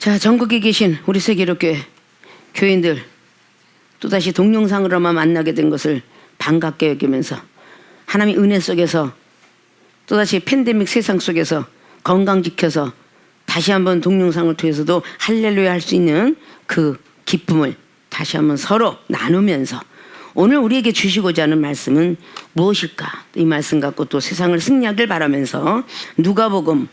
자, 전국에 계신 우리 세계로교회 교인들 또다시 동영상으로만 만나게 된 것을 반갑게 여기면서 하나님의 은혜 속에서 또다시 팬데믹 세상 속에서 건강 지켜서 다시 한번 동영상을 통해서도 할렐루야 할 수 있는 그 기쁨을 다시 한번 서로 나누면서 오늘 우리에게 주시고자 하는 말씀은 무엇일까? 이 말씀 갖고 또 세상을 승리하길 바라면서 누가복음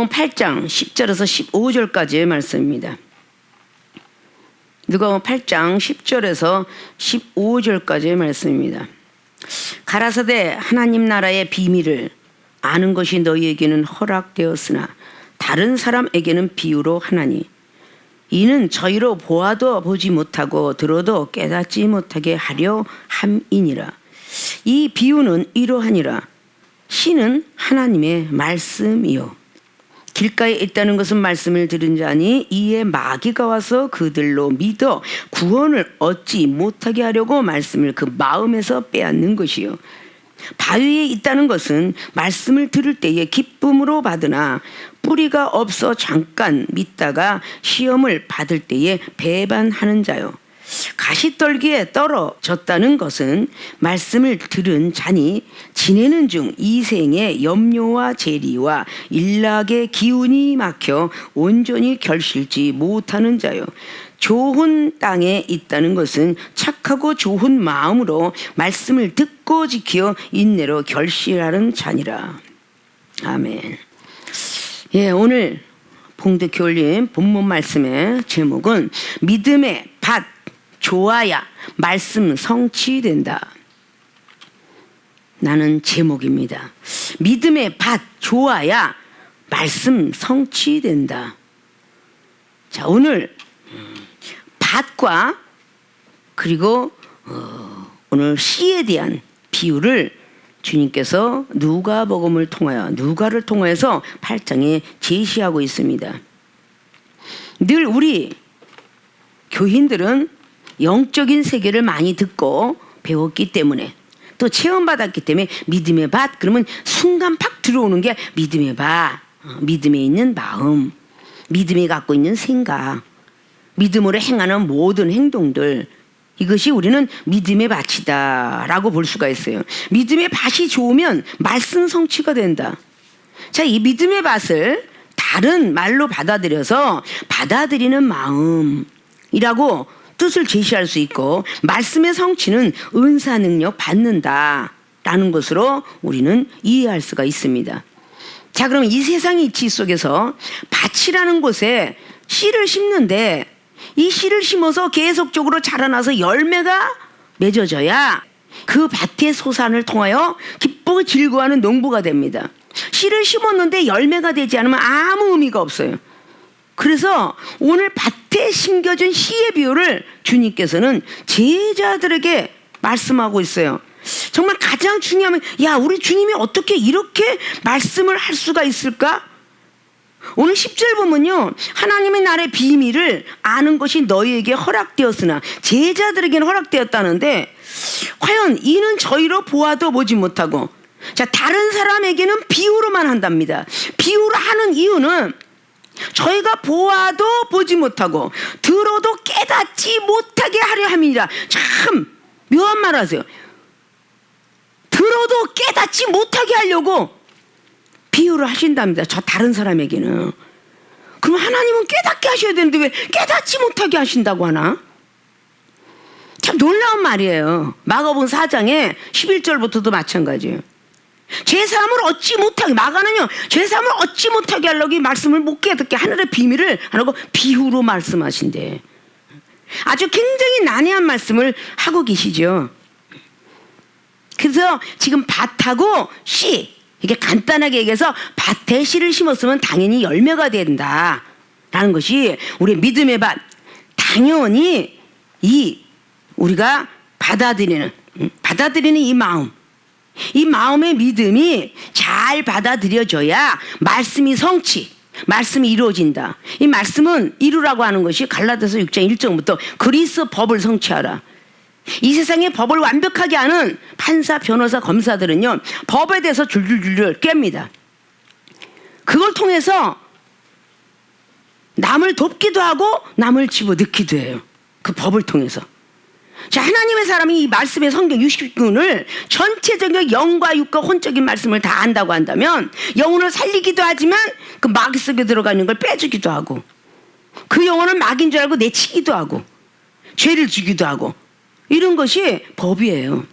8장 10절에서 15절까지의 말씀입니다. 누가복음 8장 10절에서 15절까지의 말씀입니다. 가라사대 하나님 나라의 비밀을 아는 것이 너희에게는 허락되었으나 다른 사람에게는 비유로 하나니 이는 저희로 보아도 보지 못하고 들어도 깨닫지 못하게 하려 함이니라. 이 비유는 이러하니라. 씨는 하나님의 말씀이요 길가에 있다는 것은 말씀을 들은 자니 이에 마귀가 와서 그들로 믿어 구원을 얻지 못하게 하려고 말씀을 그 마음에서 빼앗는 것이요 바위에 있다는 것은 말씀을 들을 때에 기쁨으로 받으나 뿌리가 없어 잠깐 믿다가 시험을 받을 때에 배반하는 자요 가시떨기에 떨어졌다는 것은 말씀을 들은 자니 지내는 중 이생의 염려와 재리와 일락의 기운이 막혀 온전히 결실지 못하는 자요 좋은 땅에 있다는 것은 착하고 좋은 마음으로 말씀을 듣고 지켜 인내로 결실하는 자니라. 아멘. 예, 오늘 봉독해 올린 본문 말씀의 제목은 믿음의 밭 좋아야 말씀 성취된다. 라는 제목입니다. 믿음의 밭 좋아야 말씀 성취된다. 자, 오늘 밭과 그리고 오늘 씨에 대한 비유를 주님께서 누가복음을 통하여 누가를 통해서 8장에 제시하고 있습니다. 늘 우리 교인들은 영적인 세계를 많이 듣고 배웠기 때문에 또 체험받았기 때문에 믿음의 밭 그러면 순간 팍 들어오는 게 믿음의 밭 믿음에 있는 마음 믿음이 갖고 있는 생각 믿음으로 행하는 모든 행동들 이것이 우리는 믿음의 밭이다 라고 볼 수가 있어요. 믿음의 밭이 좋으면 말씀 성취가 된다. 자, 이 믿음의 밭을 다른 말로 받아들여서 받아들이는 마음이라고 뜻을 제시할 수 있고 말씀의 성취는 은사 능력 받는다 라는 것으로 우리는 이해할 수가 있습니다. 자, 그럼 이 세상의 이치 속에서 밭이라는 곳에 씨를 심는데 이 씨를 심어서 계속적으로 자라나서 열매가 맺어져야 그 밭의 소산을 통하여 기쁘고 즐거워하는 농부가 됩니다. 씨를 심었는데 열매가 되지 않으면 아무 의미가 없어요. 그래서 오늘 밭에 심겨진 씨의 비유를 주님께서는 제자들에게 말씀하고 있어요. 정말 가장 중요하면 야 우리 주님이 어떻게 이렇게 말씀을 할 수가 있을까? 오늘 10절 보면요 하나님의 나라의 비밀을 아는 것이 너희에게 허락되었으나 제자들에게는 허락되었다는데 과연 이는 저희로 보아도 보지 못하고 자 다른 사람에게는 비유로만 한답니다. 비유로 하는 이유는 저희가 보아도 보지 못하고 들어도 깨닫지 못하게 하려 함이니라. 참 묘한 말 하세요. 들어도 깨닫지 못하게 하려고 비유를 하신답니다. 저 다른 사람에게는. 그럼 하나님은 깨닫게 하셔야 되는데 왜 깨닫지 못하게 하신다고 하나? 참 놀라운 말이에요. 마가복음 4장에 11절부터도 마찬가지예요. 제3을 얻지 못하게 마가는요 제3을 얻지 못하게 하려고 이 말씀을 못 깨닫게 하늘의 비밀을 하라고 비유로 말씀하신대. 아주 굉장히 난해한 말씀을 하고 계시죠. 그래서 지금 밭하고 씨 이게 간단하게 얘기해서 밭에 씨를 심었으면 당연히 열매가 된다라는 것이 우리의 믿음의 밭. 당연히 이 우리가 받아들이는 이 마음 이 마음의 믿음이 잘 받아들여져야 말씀이 말씀이 이루어진다. 이 말씀은 이루라고 하는 것이 갈라디아서 6장 1절부터 그리스도 법을 성취하라. 이 세상의 법을 완벽하게 하는 판사, 변호사, 검사들은요 법에 대해서 줄줄줄 깹니다. 그걸 통해서 남을 돕기도 하고 남을 집어넣기도 해요. 그 법을 통해서. 자, 하나님의 사람이 이 말씀의 성경 60권을 전체적인 영과 육과 혼적인 말씀을 다 안다고 한다면 영혼을 살리기도 하지만 그 마귀 속에 들어가 있는 걸 빼주기도 하고 그 영혼은 마귀인 줄 알고 내치기도 하고 죄를 주기도 하고 이런 것이 법이에요.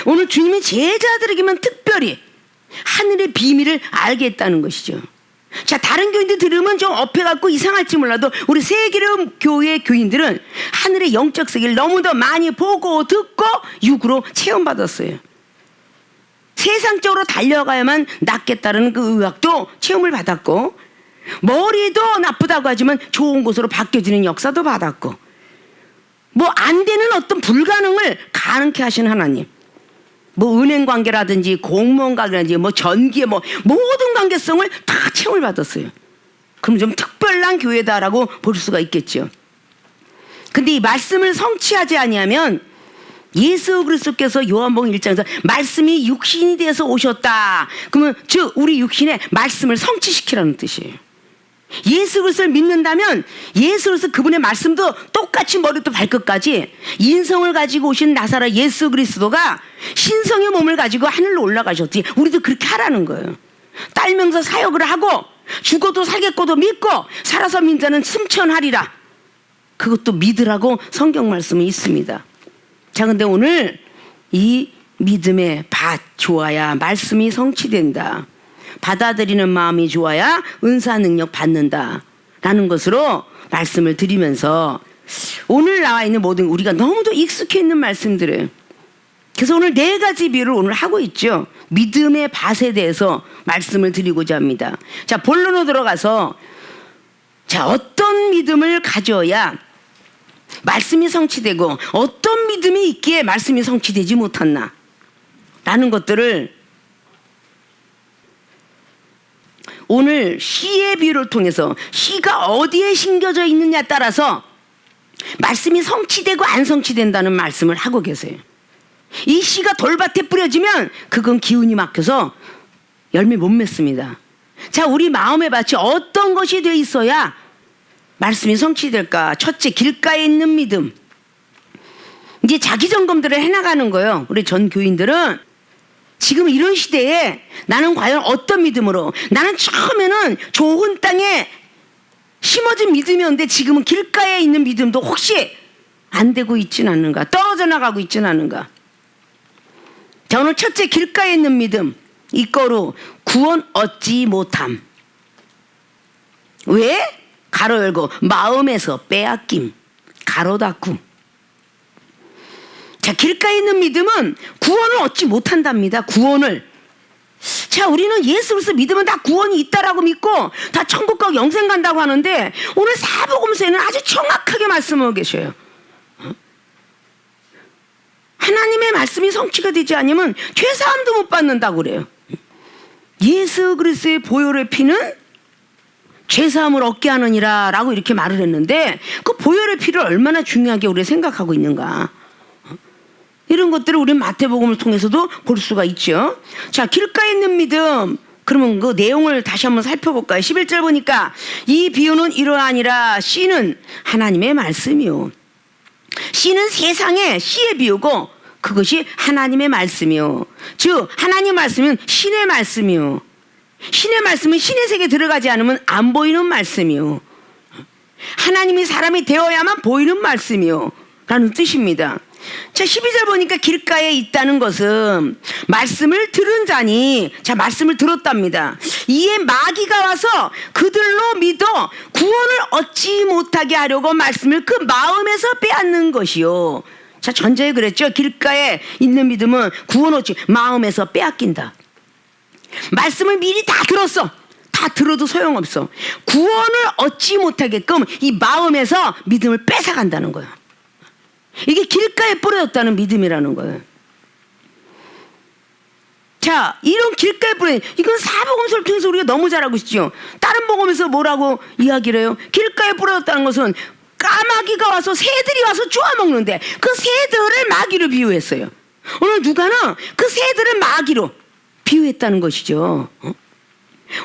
오늘 주님이 제자들에게만 특별히 하늘의 비밀을 알게 했다는 것이죠. 자, 다른 교인들 들으면 좀 업해갖고 이상할지 몰라도 우리 세계로 교회 교인들은 하늘의 영적 세계를 너무도 많이 보고 듣고 육으로 체험받았어요. 세상적으로 달려가야만 낫겠다는 그 의학도 체험을 받았고 머리도 나쁘다고 하지만 좋은 곳으로 바뀌어지는 역사도 받았고 뭐 안 되는 어떤 불가능을 가능케 하신 하나님, 뭐 은행 관계라든지 공무원 관계라든지 뭐 전기의 뭐 모든 관계성을 다 체험을 받았어요. 그럼 좀 특별한 교회다라고 볼 수가 있겠죠. 근데 이 말씀을 성취하지 아니하면 예수 그리스도께서 요한복음 1장에서 말씀이 육신이 되어서 오셨다. 그러면 즉 우리 육신에 말씀을 성취시키라는 뜻이에요. 예수 그리스도를 믿는다면 예수 그리스도 그분의 말씀도 똑같이 머리부터 발끝까지 인성을 가지고 오신 나사렛 예수 그리스도가 신성의 몸을 가지고 하늘로 올라가셨지. 우리도 그렇게 하라는 거예요. 딸면서 사역을 하고 죽어도 살겠고도 믿고 살아서 민자는 승천하리라. 그것도 믿으라고 성경 말씀이 있습니다. 자, 근데 오늘 이 믿음의 밭 좋아야 말씀이 성취된다. 받아들이는 마음이 좋아야 은사 능력 받는다 라는 것으로 말씀을 드리면서 오늘 나와 있는 모든 우리가 너무도 익숙해 있는 말씀들을, 그래서 오늘 4가지 비유를 오늘 하고 있죠. 믿음의 밭에 대해서 말씀을 드리고자 합니다. 자, 본론으로 들어가서 자, 어떤 믿음을 가져야 말씀이 성취되고 어떤 믿음이 있기에 말씀이 성취되지 못했나 라는 것들을 오늘 시의 비유를 통해서 시가 어디에 심겨져 있느냐에 따라서 말씀이 성취되고 안 성취된다는 말씀을 하고 계세요. 이 씨가 돌밭에 뿌려지면 그건 기운이 막혀서 열매 못 맺습니다. 자, 우리 마음의 밭이 어떤 것이 돼 있어야 말씀이 성취될까? 첫째, 길가에 있는 믿음. 이제 자기 점검들을 해나가는 거예요. 우리 전 교인들은 지금 이런 시대에 나는 과연 어떤 믿음으로, 나는 처음에는 좋은 땅에 심어진 믿음이었는데 지금은 길가에 있는 믿음도 혹시 안 되고 있진 않는가, 떨어져 나가고 있진 않은가. 자, 오늘 첫째, 길가에 있는 믿음. 이거로 구원 얻지 못함. 왜? 가로 열고 마음에서 빼앗김, 가로 닫고. 자, 길가에 있는 믿음은 구원을 얻지 못한답니다. 구원을. 자, 우리는 예수 그리스도 믿으면 다 구원이 있다라고 믿고 다 천국 가고 영생 간다고 하는데 오늘 사복음서에는 아주 정확하게 말씀하고 계셔요. 하나님의 말씀이 성취가 되지 않으면 죄사함도 못 받는다고 그래요. 예수 그리스도의 보혈의 피는 죄사함을 얻게 하느니라 라고 이렇게 말을 했는데 그 보혈의 피를 얼마나 중요하게 우리가 생각하고 있는가, 이런 것들을 우리 마태복음을 통해서도 볼 수가 있죠. 자, 길가에 있는 믿음. 그러면 그 내용을 다시 한번 살펴볼까요? 11절 보니까 이 비유는 이러하니라. 씨는 하나님의 말씀이요. 씨는 세상의 씨의 비유고 그것이 하나님의 말씀이요. 즉 하나님의 말씀은 신의 말씀이요. 신의 말씀은 신의 세계에 들어가지 않으면 안 보이는 말씀이요. 하나님이 사람이 되어야만 보이는 말씀이요 라는 뜻입니다. 자, 12절 보니까 길가에 있다는 것은 말씀을 들은 자니, 자, 말씀을 들었답니다. 이에 마귀가 와서 그들로 믿어 구원을 얻지 못하게 하려고 말씀을 그 마음에서 빼앗는 것이요. 자, 전자에 그랬죠. 길가에 있는 믿음은 구원 얻지 마음에서 빼앗긴다. 말씀을 미리 다 들었어. 다 들어도 소용없어. 구원을 얻지 못하게끔 이 마음에서 믿음을 뺏어간다는 거예요. 이게 길가에 뿌려졌다는 믿음이라는 거예요. 자, 이런 길가에 뿌려진, 이건 사복음서를 통해서 우리가 너무 잘 알고 있죠. 다른 복음에서 뭐라고 이야기를 해요? 길가에 뿌려졌다는 것은 까마귀가 와서, 새들이 와서 쪼아먹는데 그 새들을 마귀로 비유했어요. 오늘 누가는 그 새들을 마귀로 비유했다는 것이죠.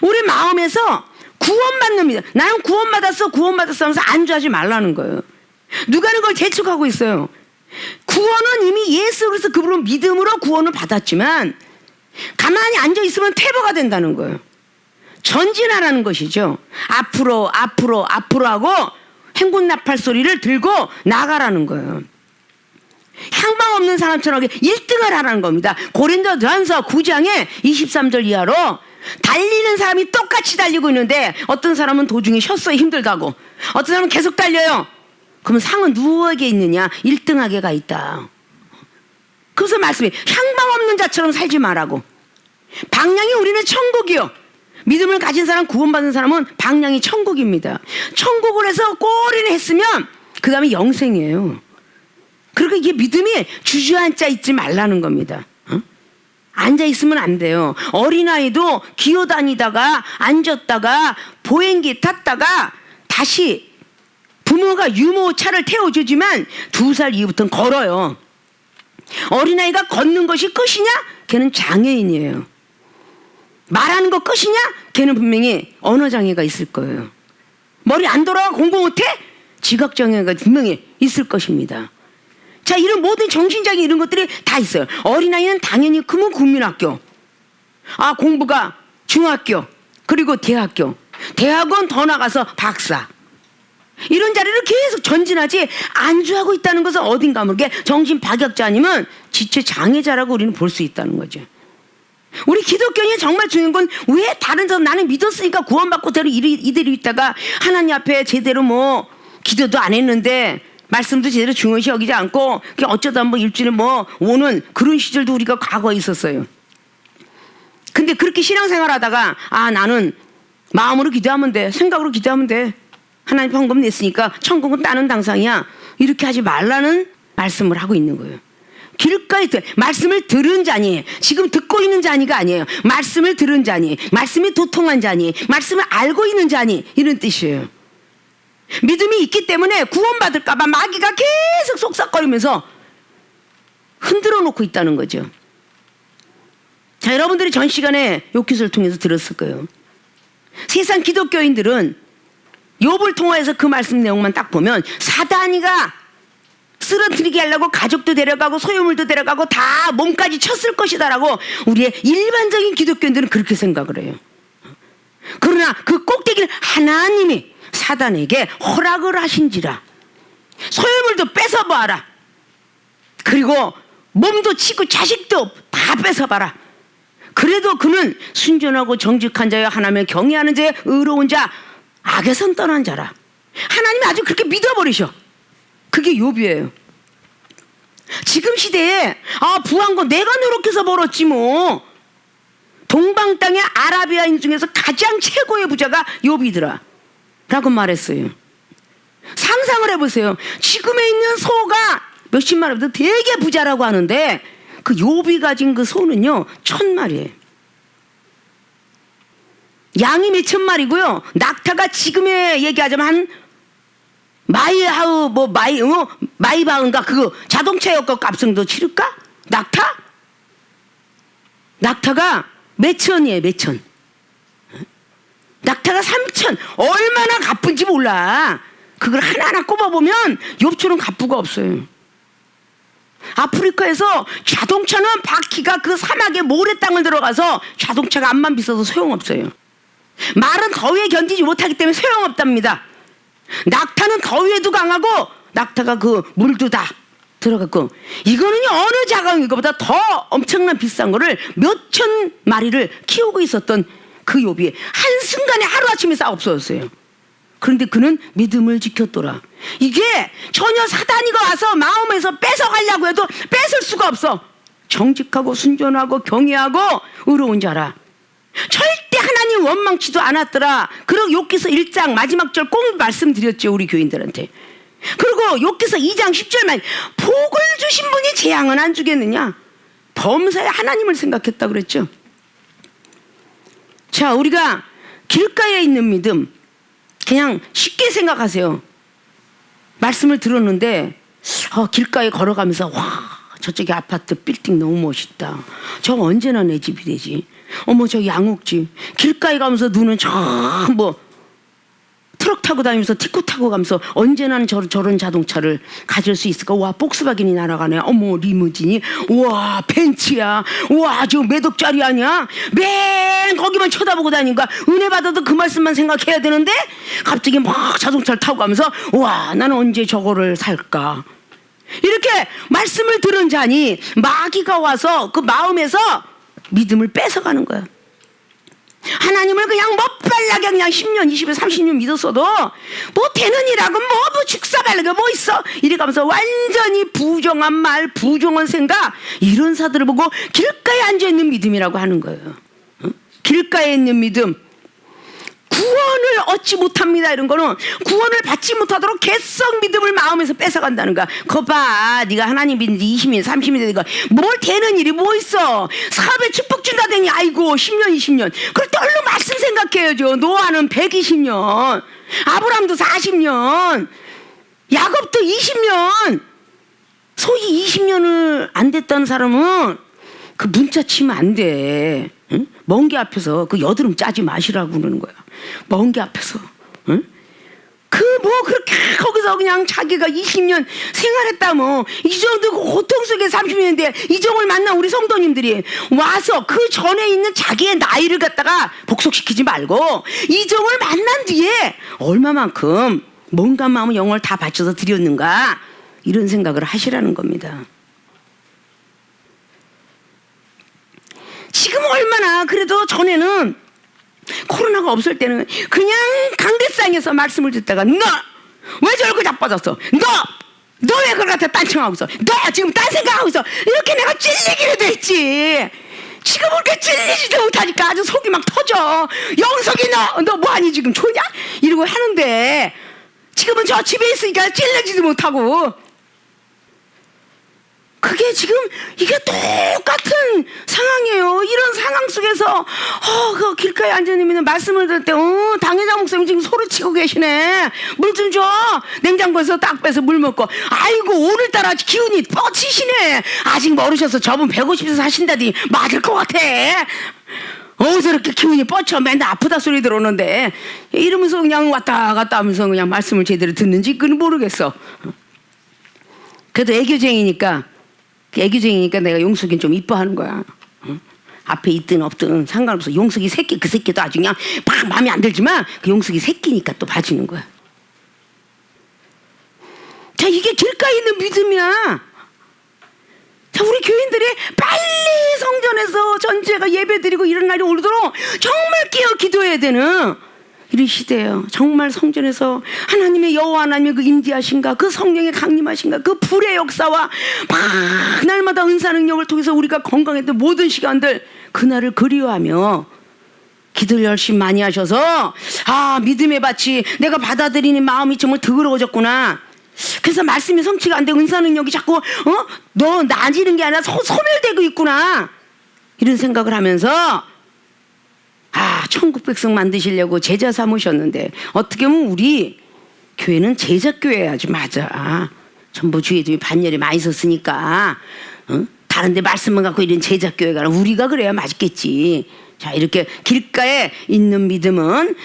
우리 마음에서 구원받는 믿음. 나는 구원받았어 하면서 안주하지 말라는 거예요. 누가 그걸 재촉하고 있어요. 구원은 이미 예수 그리스도 그분으로 믿음으로 구원을 받았지만 가만히 앉아있으면 퇴보가 된다는 거예요. 전진하라는 것이죠. 앞으로 하고 행군나팔 소리를 들고 나가라는 거예요. 향방 없는 사람처럼 1등을 하라는 겁니다. 고린도전서 9장에 23절 이하로 달리는 사람이 똑같이 달리고 있는데 어떤 사람은 도중에 쉬었어요. 힘들다고. 어떤 사람은 계속 달려요. 그러면 상은 누구에게 있느냐? 1등하게가 있다. 그래서 말씀이 향방 없는 자처럼 살지 말라고. 방향이 우리는 천국이요. 믿음을 가진 사람, 구원받은 사람은 방향이 천국입니다. 천국을 해서 꼬리를 했으면 그 다음에 영생이에요. 그러니까 이게 믿음이 주저앉아 있지 말라는 겁니다. 앉아있으면 안 돼요. 어린아이도 기어다니다가 앉았다가 보행기 탔다가 다시 부모가 유모차를 태워주지만 2살 이후부터는 걸어요. 어린아이가 걷는 것이 끝이냐? 걔는 장애인이에요. 말하는 거 끝이냐? 걔는 분명히 언어장애가 있을 거예요. 머리 안 돌아가 공부 못해? 지각장애가 분명히 있을 것입니다. 자, 이런 모든 정신장애 이런 것들이 다 있어요. 어린아이는 당연히 크면 국민학교, 공부가 중학교, 그리고 대학교, 대학원 더 나가서 박사, 이런 자리를 계속 전진하지 안주하고 있다는 것은 어딘가 모르게 정신박약자 아니면 지체장애자라고 우리는 볼 수 있다는 거죠. 우리 기독교인이 정말 중요한 건 왜 다른 저 나는 믿었으니까 구원받고 이대로 있다가 하나님 앞에 제대로 기도도 안 했는데 말씀도 제대로 중요시 여기지 않고 어쩌다 일주일에 오는 그런 시절도 우리가 과거에 있었어요. 근데 그렇게 신앙생활 하다가 나는 마음으로 기도하면 돼, 생각으로 기도하면 돼, 하나님 헌금 냈으니까 천국은 따는 당상이야, 이렇게 하지 말라는 말씀을 하고 있는 거예요. 길가에 말씀을 들은 자니, 지금 듣고 있는 자니가 아니에요. 말씀을 들은 자니, 말씀이 도통한 자니, 말씀을 알고 있는 자니, 이런 뜻이에요. 믿음이 있기 때문에 구원받을까봐 마귀가 계속 속삭거리면서 흔들어 놓고 있다는 거죠. 자, 여러분들이 전 시간에 욥기서를 통해서 들었을 거예요. 세상 기독교인들은 욥을 통해서 그 말씀 내용만 딱 보면 사단이가 쓰러뜨리게 하려고 가족도 데려가고 소유물도 데려가고 다 몸까지 쳤을 것이다라고 우리의 일반적인 기독교인들은 그렇게 생각을 해요. 그러나 그 꼭대기를 하나님이 사단에게 허락을 하신지라. 소유물도 뺏어봐라. 그리고 몸도 치고 자식도 다 뺏어봐라. 그래도 그는 순전하고 정직한 자여 하나님을 경외하는 자여 의로운 자, 악에선 떠난 자라. 하나님이 아주 그렇게 믿어버리셔. 그게 욥이에요. 지금 시대에 부한 거 내가 노력해서 벌었지 동방 땅의 아라비아인 중에서 가장 최고의 부자가 욥이더라 라고 말했어요. 상상을 해보세요. 지금에 있는 소가 몇십만 원보다 되게 부자라고 하는데 그 욥이 가진 그 소는요 1000마리예요. 양이 몇천 마리고요. 낙타가 지금에 얘기하자면 한 마이바흐인가 그거 자동차역 값정도 치를까? 낙타가 몇천이에요. 몇천. 낙타가 3천. 얼마나 가쁜지 몰라. 그걸 하나하나 꼽아보면 욥처럼 가쁘가 없어요. 아프리카에서 자동차는 바퀴가 그 사막의 모래 땅을 들어가서 자동차가 앞만 비서도 소용없어요. 말은 더위에 견디지 못하기 때문에 소용없답니다. 낙타는 더위에도 강하고 낙타가 그 물도 다 들어갔고, 이거는요 어느 자강 이거보다 더 엄청난 비싼 거를 몇천 마리를 키우고 있었던 그 욥이 한순간에 하루아침에 싹 없어졌어요. 그런데 그는 믿음을 지켰더라. 이게 전혀 사단이가 와서 마음에서 뺏어가려고 해도 뺏을 수가 없어. 정직하고 순전하고 경외하고 의로운 자라. 절대 하나님 원망치도 않았더라. 그리고 욥기서 1장 마지막 절 꼭 말씀드렸죠, 우리 교인들한테. 그리고 욥기서 2장 10절만 복을 주신 분이 재앙은 안 주겠느냐. 범사에 하나님을 생각했다 그랬죠. 자, 우리가 길가에 있는 믿음 그냥 쉽게 생각하세요. 말씀을 들었는데 길가에 걸어가면서 와, 저쪽에 아파트 빌딩 너무 멋있다. 저 언제나 내 집이 되지. 어머 저 양옥지 길가에 가면서 눈은 뭐 트럭 타고 다니면서 티코 타고 가면서 언제나 저런 자동차를 가질 수 있을까? 와 폭스바겐이 날아가네. 어머 리무진이 와 벤츠야. 와 지금 몇 억짜리 아니야? 맨 거기만 쳐다보고 다니니까 은혜 받아도 그 말씀만 생각해야 되는데 갑자기 막 자동차를 타고 가면서 와 나는 언제 저거를 살까? 이렇게 말씀을 들은 자니 마귀가 와서 그 마음에서 믿음을 뺏어가는 거야. 하나님을 그냥 멋발나게 그냥 10년, 20년, 30년 믿었어도 뭐 되는 일하고 뭐 죽사발라게 뭐 있어 이래가면서 완전히 부정한 말, 부정한 생각 이런 사들을 보고 길가에 앉아있는 믿음이라고 하는 거예요. 길가에 있는 믿음. 구원을 얻지 못합니다. 이런 거는 구원을 받지 못하도록 개성 믿음을 마음에서 뺏어간다는 거야. 거 봐. 네가 하나님 믿는지 20년 30년 되니까 뭘 되는 일이 뭐 있어. 사업에 축복 준다더니 아이고 10년 20년. 그럴 때 얼른 말씀 생각해야죠. 노아는 120년 아브라함도 40년 야곱도 20년. 소위 20년을 안 됐다는 사람은 그 문자 치면 안 돼. 응? 먼 게 앞에서 그 여드름 짜지 마시라고 그러는 거야. 먼 게 앞에서. 응? 그 뭐 그렇게 거기서 그냥 자기가 20년 생활했다 뭐 이 정도 고통 속에 30년인데 이정을 만난 우리 성도님들이 와서 그 전에 있는 자기의 나이를 갖다가 복속시키지 말고 이정을 만난 뒤에 얼마만큼 뭔가 마음은 영혼을 다 바쳐서 드렸는가 이런 생각을 하시라는 겁니다. 지금 얼마나 그래도 전에는 코로나가 없을 때는 그냥 강대상에서 말씀을 듣다가 너 왜 저렇게 자빠졌어? 너 왜 그걸 갖다 딴청하고 있어? 너 지금 딴 생각하고 있어? 이렇게 내가 찔리기로 돼 있지. 지금 그렇게 찔리지도 못하니까 아주 속이 막 터져. 영석이 너 뭐하니 지금 좋냐? 이러고 하는데 지금은 저 집에 있으니까 찔리지도 못하고 그게 지금 이게 똑같은 상황이에요. 이런 상황 속에서 그 길가에 앉아있는 말씀을 들을 때 당회장 목사님 지금 소리치고 계시네. 물 좀 줘. 냉장고에서 딱 빼서 물 먹고 아이고 오늘따라 기운이 뻗치시네. 아직 모르셔서 저분 150세 사신다니 맞을 것 같아. 저렇게 기운이 뻗쳐 맨날 아프다 소리 들어오는데 이러면서 그냥 왔다 갔다 하면서 그냥 말씀을 제대로 듣는지 그건 모르겠어. 그래도 애교쟁이니까 내가 용숙이는 좀 이뻐하는 거야. 앞에 있든 없든 상관없어. 용숙이 새끼 그 새끼도 아주 그냥 막 마음에 안 들지만 그 용숙이 새끼니까 또 봐주는 거야. 자 이게 길가에 있는 믿음이야. 자 우리 교인들이 빨리 성전에서 전체가 예배드리고 이런 날이 오도록 정말 깨어 기도해야 되는 이런 시대예요. 정말 성전에서 하나님의 여호와 하나님의 그 임재하신가 그 성령의 강림하신가 그 불의 역사와 막 날마다 은사 능력을 통해서 우리가 건강했던 모든 시간들 그날을 그리워하며 기도를 열심히 많이 하셔서 믿음의 밭이 내가 받아들이는 마음이 정말 더러워졌구나. 그래서 말씀이 성취가 안 되고 은사 능력이 자꾸 너 나아지는 게 아니라 소멸되고 있구나 이런 생각을 하면서 천국 백성 만드시려고 제자 삼으셨는데 어떻게 보면 우리 교회는 제자교회야지. 맞아. 전부 주의도 반열에 많이 있었으니까 다른 데 말씀만 갖고 이런 제자교회가 아니라 우리가 그래야 맞겠지. 자 이렇게 길가에 있는 믿음은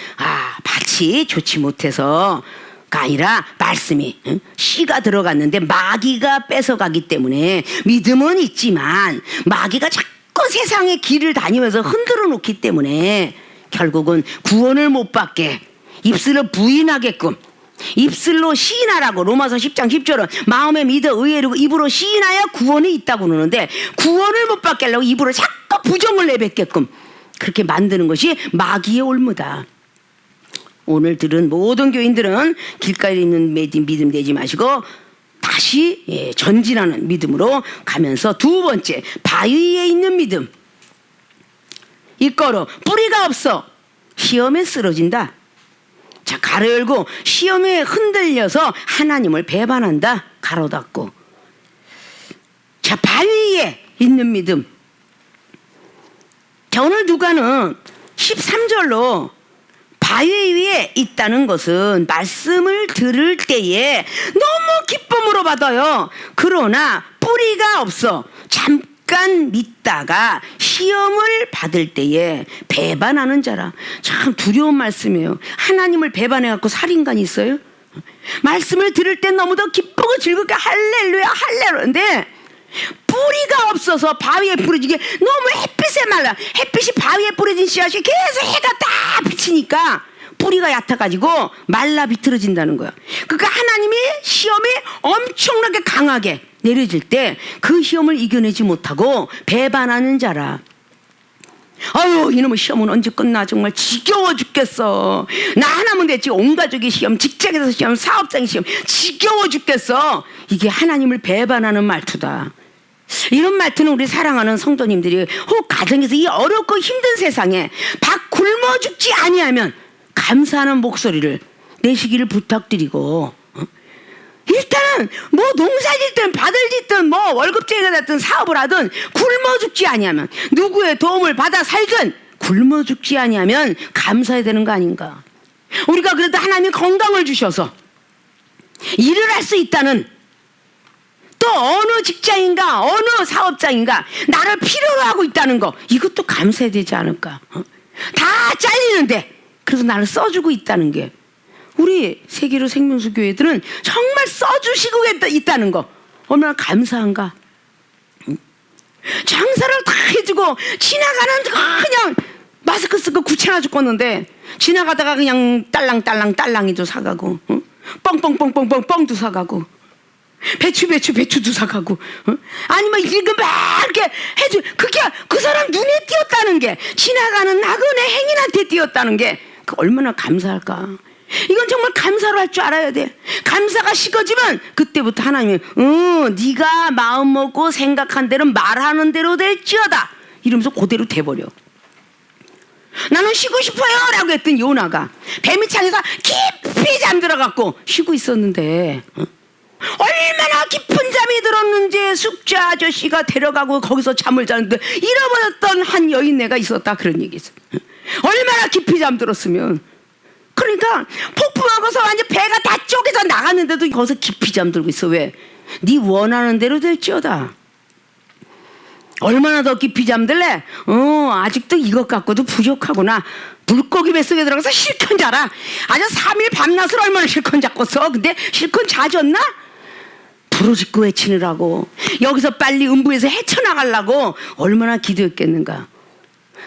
밭이 좋지 못해서가 아니라 말씀이 씨가 들어갔는데 마귀가 뺏어가기 때문에 믿음은 있지만 마귀가 자꾸 세상의 길을 다니면서 흔들어 놓기 때문에 결국은 구원을 못 받게 입술로 부인하게끔 입술로 시인하라고 로마서 10장 10절은 마음에 믿어 의외로 입으로 시인하여 구원이 있다고 그러는데 구원을 못 받게 하려고 입으로 자꾸 부정을 내뱉게끔 그렇게 만드는 것이 마귀의 올무다. 오늘 들은 모든 교인들은 길가에 있는 믿음 내지 마시고 다시 전진하는 믿음으로 가면서 두 번째 바위 위에 있는 믿음. 이거로 뿌리가 없어 시험에 쓰러진다. 자 가로 열고 시험에 흔들려서 하나님을 배반한다. 가로 닫고. 자 바위 위에 있는 믿음. 자 오늘 누가는 13절로 바위 위에 있다는 것은 말씀을 들을 때에 너무 기쁨으로 받아요. 그러나 뿌리가 없어 잠깐 믿다가 시험을 받을 때에 배반하는 자라. 참 두려운 말씀이에요. 하나님을 배반해갖고 살 인간이 있어요? 말씀을 들을 땐 너무도 기쁘고 즐겁게 할렐루야 할렐루야인데 뿌리가 없어서 바위에 뿌려지게 너무 햇빛에 말라. 햇빛이 바위에 뿌려진 씨앗이 계속 해가 딱 비치니까 뿌리가 얕아가지고 말라 비틀어진다는 거야. 그러니까 하나님이 시험이 엄청나게 강하게 내려질 때 그 시험을 이겨내지 못하고 배반하는 자라. 아유, 이놈의 시험은 언제 끝나? 정말 지겨워 죽겠어. 나 하나면 됐지. 온 가족의 시험, 직장에서 시험, 사업장의 시험, 지겨워 죽겠어. 이게 하나님을 배반하는 말투다. 이런 말투는 우리 사랑하는 성도님들이 혹 가정에서 이 어렵고 힘든 세상에 밥 굶어 죽지 아니하면 감사하는 목소리를 내시기를 부탁드리고, 일단은 뭐 농사 짓든 밭을 짓든 뭐 월급쟁이가 됐든 사업을 하든 굶어 죽지 아니하면, 누구의 도움을 받아 살든 굶어 죽지 아니하면 감사해야 되는 거 아닌가. 우리가 그래도 하나님이 건강을 주셔서 일을 할 수 있다는, 또 어느 직장인가 어느 사업장인가 나를 필요로 하고 있다는 거, 이것도 감사해야 되지 않을까. 다 잘리는데 그래서 나를 써주고 있다는 게, 우리 세계로 생명수 교회들은 정말 써주시고 있다는 거 얼마나 감사한가. 장사를 다 해주고 지나가는 그냥 마스크 쓰고 구체나 죽겠는데 지나가다가 그냥 딸랑이도 사가고, 뻥뻥뻥뻥뻥 뻥도 사가고, 배추도 사가고, 아니면 이거 막 이렇게 해주. 그게 그 사람 눈에 띄었다는 게, 지나가는 나그네 행인한테 띄었다는 게 그 얼마나 감사할까. 이건 정말 감사로 할 줄 알아야 돼. 감사가 식어지면 그때부터 하나님이 네가 마음 먹고 생각한 대로 말하는 대로 될지어다 이러면서 그대로 돼버려. 나는 쉬고 싶어요 라고 했더니 요나가 뱀이창에서 깊이 잠들어갖고 쉬고 있었는데, 얼마나 깊은 잠이 들었는지 숙자 아저씨가 데려가고 거기서 잠을 자는데 잃어버렸던 한 여인네가 있었다, 그런 얘기 있어. 얼마나 깊이 잠들었으면. 그러니까 폭풍하고서 완전 배가 다 쪼개져 나갔는데도 거기서 깊이 잠들고 있어. 왜? 네 원하는 대로 될지어다. 얼마나 더 깊이 잠들래? 아직도 이것 갖고도 부족하구나. 물고기 뱃속에 들어가서 실컷 자라. 아주 3일 밤낮을 얼마나 실컷 잤겠어. 근데 실컷 자졌나? 부르짖고 외치느라고, 여기서 빨리 음부에서 헤쳐나가려고 얼마나 기도했겠는가.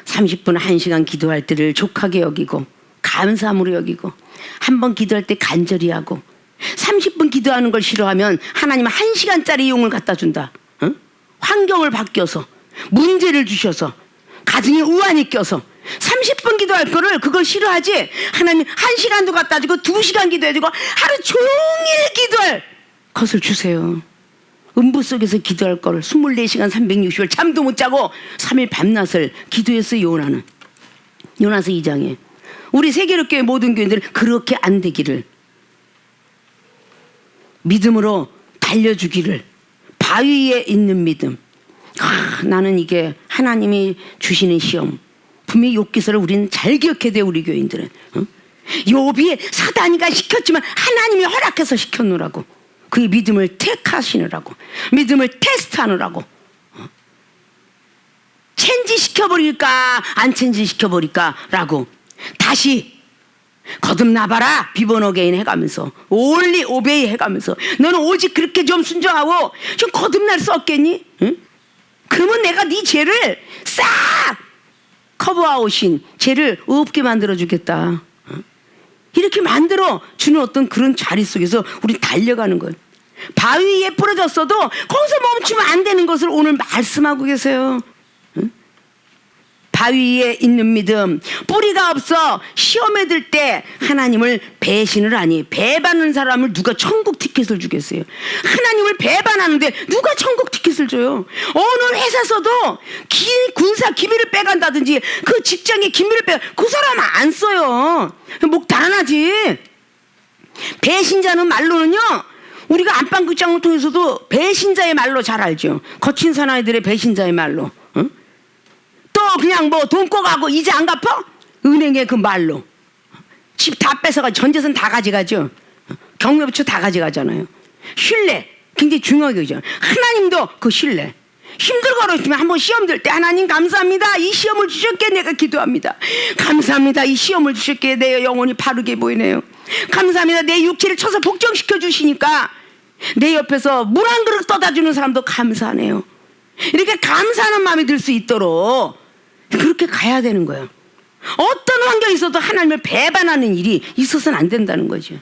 30분 1시간 기도할 때를 족하게 여기고 감사함으로 여기고, 한 번 기도할 때 간절히 하고, 30분 기도하는 걸 싫어하면 하나님은 1시간짜리 용을 갖다 준다. 환경을 바뀌어서, 문제를 주셔서, 가정에 우환이 껴서 30분 기도할 거를 그걸 싫어하지, 하나님 1시간도 갖다 주고 2시간 기도해주고 하루 종일 기도할 것을 주세요. 음부 속에서 기도할 거를 24시간 360일 잠도 못 자고 3일 밤낮을 기도했어요. 요나는. 요나서 2장에 우리 세계롭교회 모든 교인들은 그렇게 안 되기를, 믿음으로 달려주기를, 바위 위에 있는 믿음. 나는 이게 하나님이 주시는 시험, 분명히 욥기서를 우리는 잘 기억해야 돼요. 우리 교인들은. 욥이 사단이가 시켰지만 하나님이 허락해서 시켰노라고. 그의 믿음을 택하시느라고, 믿음을 테스트하느라고. 체인지 시켜버릴까 안 체인지 시켜버릴까 라고 다시 거듭나봐라 비번 어게인 해가면서, 올리 오베이 해가면서, 너는 오직 그렇게 좀 순종하고 좀 거듭날 수 없겠니? 응? 그러면 내가 네 죄를 싹 커버아웃인 죄를 없게 만들어주겠다. 이렇게 만들어 주는 어떤 그런 자리 속에서 우리 달려가는 거예요. 바위 위에 부러졌어도 거기서 멈추면 안 되는 것을 오늘 말씀하고 계세요. 바위 위에 있는 믿음, 뿌리가 없어 시험에 들 때 하나님을 배신을 하니, 배반하는 사람을 누가 천국 티켓을 주겠어요? 하나님을 배반하는데 누가 천국 티켓을 줘요? 어느 회사에서도 군사 기밀을 빼간다든지 그 직장의 기밀을 그 사람 안 써요. 목 달아나지. 배신자는 말로는요, 우리가 안방극장을 통해서도 배신자의 말로 잘 알죠. 거친 사나이들의 배신자의 말로. 또 그냥 뭐 돈 꿔가고 이제 안 갚아? 은행의 그 말로. 집 다 뺏어가, 전 재산 다 가져가죠. 경매부처 다 가져가잖아요. 신뢰 굉장히 중요하게 여기죠. 하나님도 그 신뢰. 힘들고 있으면 한번 시험 들 때 하나님 감사합니다. 이 시험을 주셨기에 내가 기도합니다. 감사합니다. 이 시험을 주셨기에 내 영혼이 바르게 보이네요. 감사합니다. 내 육체를 쳐서 복종시켜 주시니까 내 옆에서 물 한 그릇 떠다 주는 사람도 감사하네요. 이렇게 감사하는 마음이 들 수 있도록 그렇게 가야 되는 거예요. 어떤 환경이 있어도 하나님을 배반하는 일이 있어서는 안 된다는 거죠.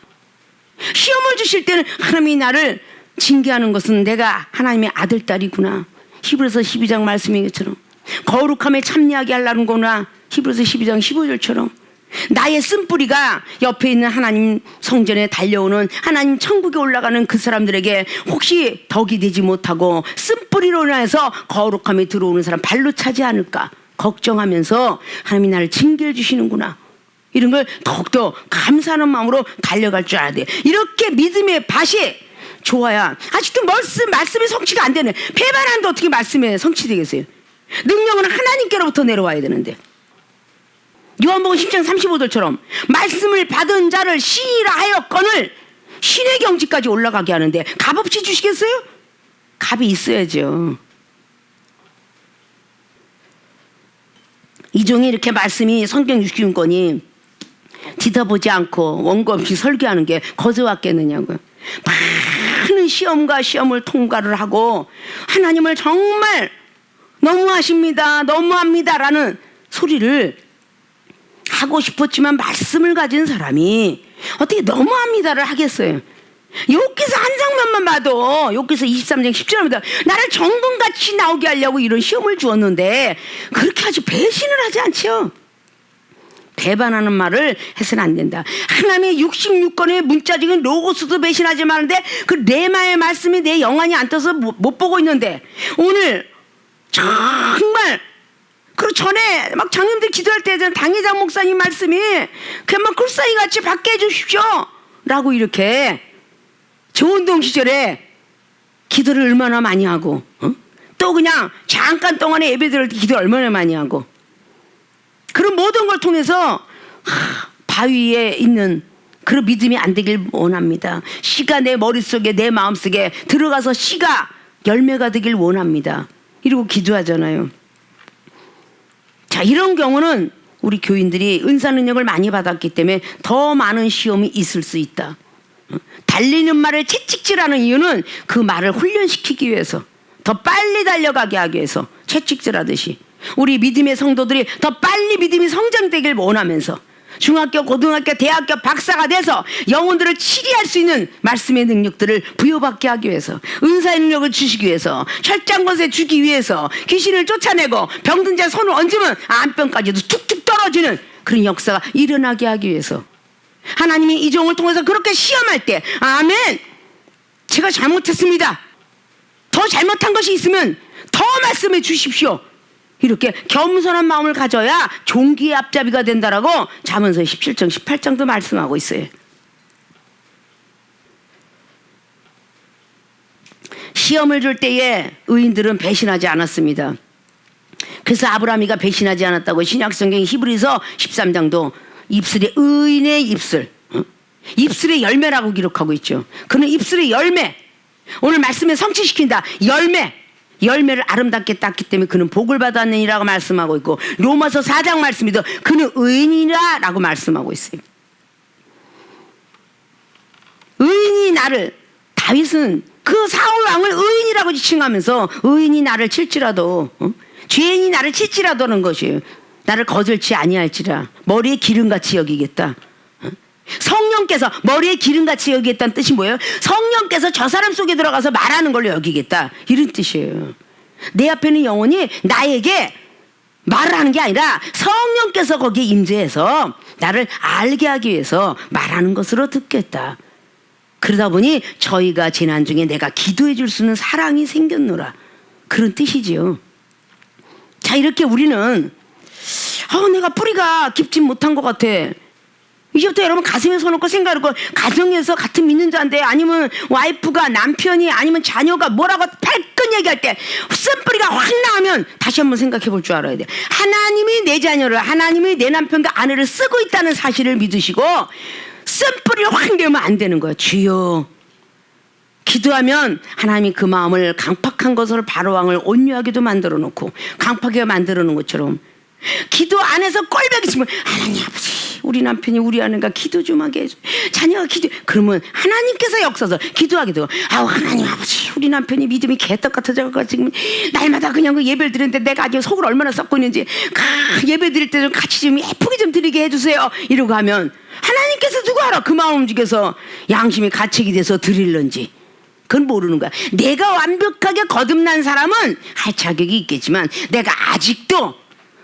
시험을 주실 때는 하나님이 나를 징계하는 것은 내가 하나님의 아들, 딸이구나. 히브리서 12장 말씀인 것처럼 거룩함에 참여하게 하려는 거나 히브리서 12장 15절처럼 나의 쓴뿌리가 옆에 있는 하나님 성전에 달려오는 하나님 천국에 올라가는 그 사람들에게 혹시 덕이 되지 못하고 쓴뿌리로 인해서 거룩함에 들어오는 사람 발로 차지 않을까 걱정하면서 하나님이 나를 징계해 주시는구나. 이런 걸 더욱더 감사하는 마음으로 달려갈 줄 알아야 돼. 이렇게 믿음의 밭이 좋아야. 아직도 말씀이 성취가 안 되네. 배반하는데 어떻게 말씀에 성취되겠어요? 능력은 하나님께로부터 내려와야 되는데. 요한복음 10장 35절처럼 말씀을 받은 자를 신이라 하였거늘 신의 경지까지 올라가게 하는데 값 없이 주시겠어요? 값이 있어야죠. 이종에 이렇게 말씀이 성경 66권이 뒤다보지 않고 원고 없이 설교하는 게 거저 왔겠느냐고요. 많은 시험과 시험을 통과를 하고 하나님을 정말 너무하십니다, 너무합니다라는 소리를 하고 싶었지만 말씀을 가진 사람이 어떻게 너무합니다를 하겠어요? 여기서 한 장면만 봐도 여기서 23장 10절입니다. 나를 정금같이 나오게 하려고 이런 시험을 주었는데 그렇게 아주 배신을 하지 않죠. 배반하는 말을 해서는 안 된다. 하나님의 66권의 문자적인 로고스도 배신하지 마는데 그 레마의 말씀이 내 영안이 안 떠서 못 보고 있는데 오늘 정말 그 전에 막 장님들 기도할 때 당회장 목사님 말씀이 그냥 막 굴사이 같이 받게 해주십시오 라고 이렇게 조운동 시절에 기도를 얼마나 많이 하고 또 그냥 잠깐 동안에 예배 드릴 때 기도 얼마나 많이 하고 그런 모든 걸 통해서 바위에 있는 그런 믿음이 안 되길 원합니다. 씨가 내 머릿속에 내 마음속에 들어가서 씨가 열매가 되길 원합니다. 이러고 기도하잖아요. 자, 이런 경우는 우리 교인들이 은사 능력을 많이 받았기 때문에 더 많은 시험이 있을 수 있다. 달리는 말을 채찍질하는 이유는 그 말을 훈련시키기 위해서 더 빨리 달려가게 하기 위해서 채찍질하듯이 우리 믿음의 성도들이 더 빨리 믿음이 성장되길 원하면서 중학교, 고등학교, 대학교 박사가 돼서 영혼들을 치리할 수 있는 말씀의 능력들을 부여받게 하기 위해서 은사의 능력을 주시기 위해서 혈장권세 주기 위해서 귀신을 쫓아내고 병든 자 손을 얹으면 암병까지도 툭툭 떨어지는 그런 역사가 일어나게 하기 위해서 하나님이 이 종을 통해서 그렇게 시험할 때 아멘 제가 잘못했습니다. 더 잘못한 것이 있으면 더 말씀해 주십시오. 이렇게 겸손한 마음을 가져야 종기의 앞잡이가 된다라고 잠언서 17장 18장도 말씀하고 있어요. 시험을 줄 때에 의인들은 배신하지 않았습니다. 그래서 아브라함이가 배신하지 않았다고 신약성경 히브리서 13장도 입술의 의인의 입술 입술의 열매라고 기록하고 있죠. 그는 입술의 열매 오늘 말씀에 성취시킨다. 열매를 아름답게 땄기 때문에 그는 복을 받았느니라고 말씀하고 있고 로마서 4장 말씀에도 그는 의인이라 라고 말씀하고 있어요. 의인이 나를 다윗은 그 사울 왕을 의인이라고 지칭하면서 의인이 나를 칠지라도 죄인이 나를 칠지라도 하는 것이에요. 나를 거절치 아니할지라 머리에 기름같이 여기겠다. 성령께서 머리에 기름같이 여기겠다는 뜻이 뭐예요? 성령께서 저 사람 속에 들어가서 말하는 걸로 여기겠다 이런 뜻이에요. 내 앞에는 영혼이 나에게 말을 하는 게 아니라 성령께서 거기에 임재해서 나를 알게 하기 위해서 말하는 것으로 듣겠다. 그러다 보니 저희가 재난 중에 내가 기도해 줄 수 있는 사랑이 생겼노라 그런 뜻이지요. 자, 이렇게 우리는 내가 뿌리가 깊지 못한 것 같아. 이제부터 여러분 가슴에 손 얹고 생각하고 가정에서 같은 믿는 자인데 아니면 와이프가 남편이 아니면 자녀가 뭐라고 발끈 얘기할 때 쓴뿌리가 확 나오면 다시 한번 생각해 볼 줄 알아야 돼. 하나님이 내 자녀를 하나님이 내 남편과 아내를 쓰고 있다는 사실을 믿으시고 쓴뿌리를 확 내면 안 되는 거야. 주여 기도하면 하나님이 그 마음을 강팍한 것을 바로왕을 온유하게도 만들어 놓고 강팍하게 만들어 놓은 것처럼 기도 안에서 꼴배기 치면 하나님 아버지 우리 남편이 우리 아내가 기도 좀 하게 해줘 자녀가 기도 그러면 하나님께서 역사서 기도하게 되고 아우 하나님 아버지 우리 남편이 믿음이 개떡 같아져가지고 지금 날마다 그냥 그 예배를 드리는데 내가 아주 속을 얼마나 썩고 있는지 예배 드릴 때 좀 같이 좀 예쁘게 좀 드리게 해주세요 이러고 하면 하나님께서 누구 알아 그 마음 움직여서 양심이 가책이 돼서 드릴런지 그건 모르는 거야. 내가 완벽하게 거듭난 사람은 할 자격이 있겠지만 내가 아직도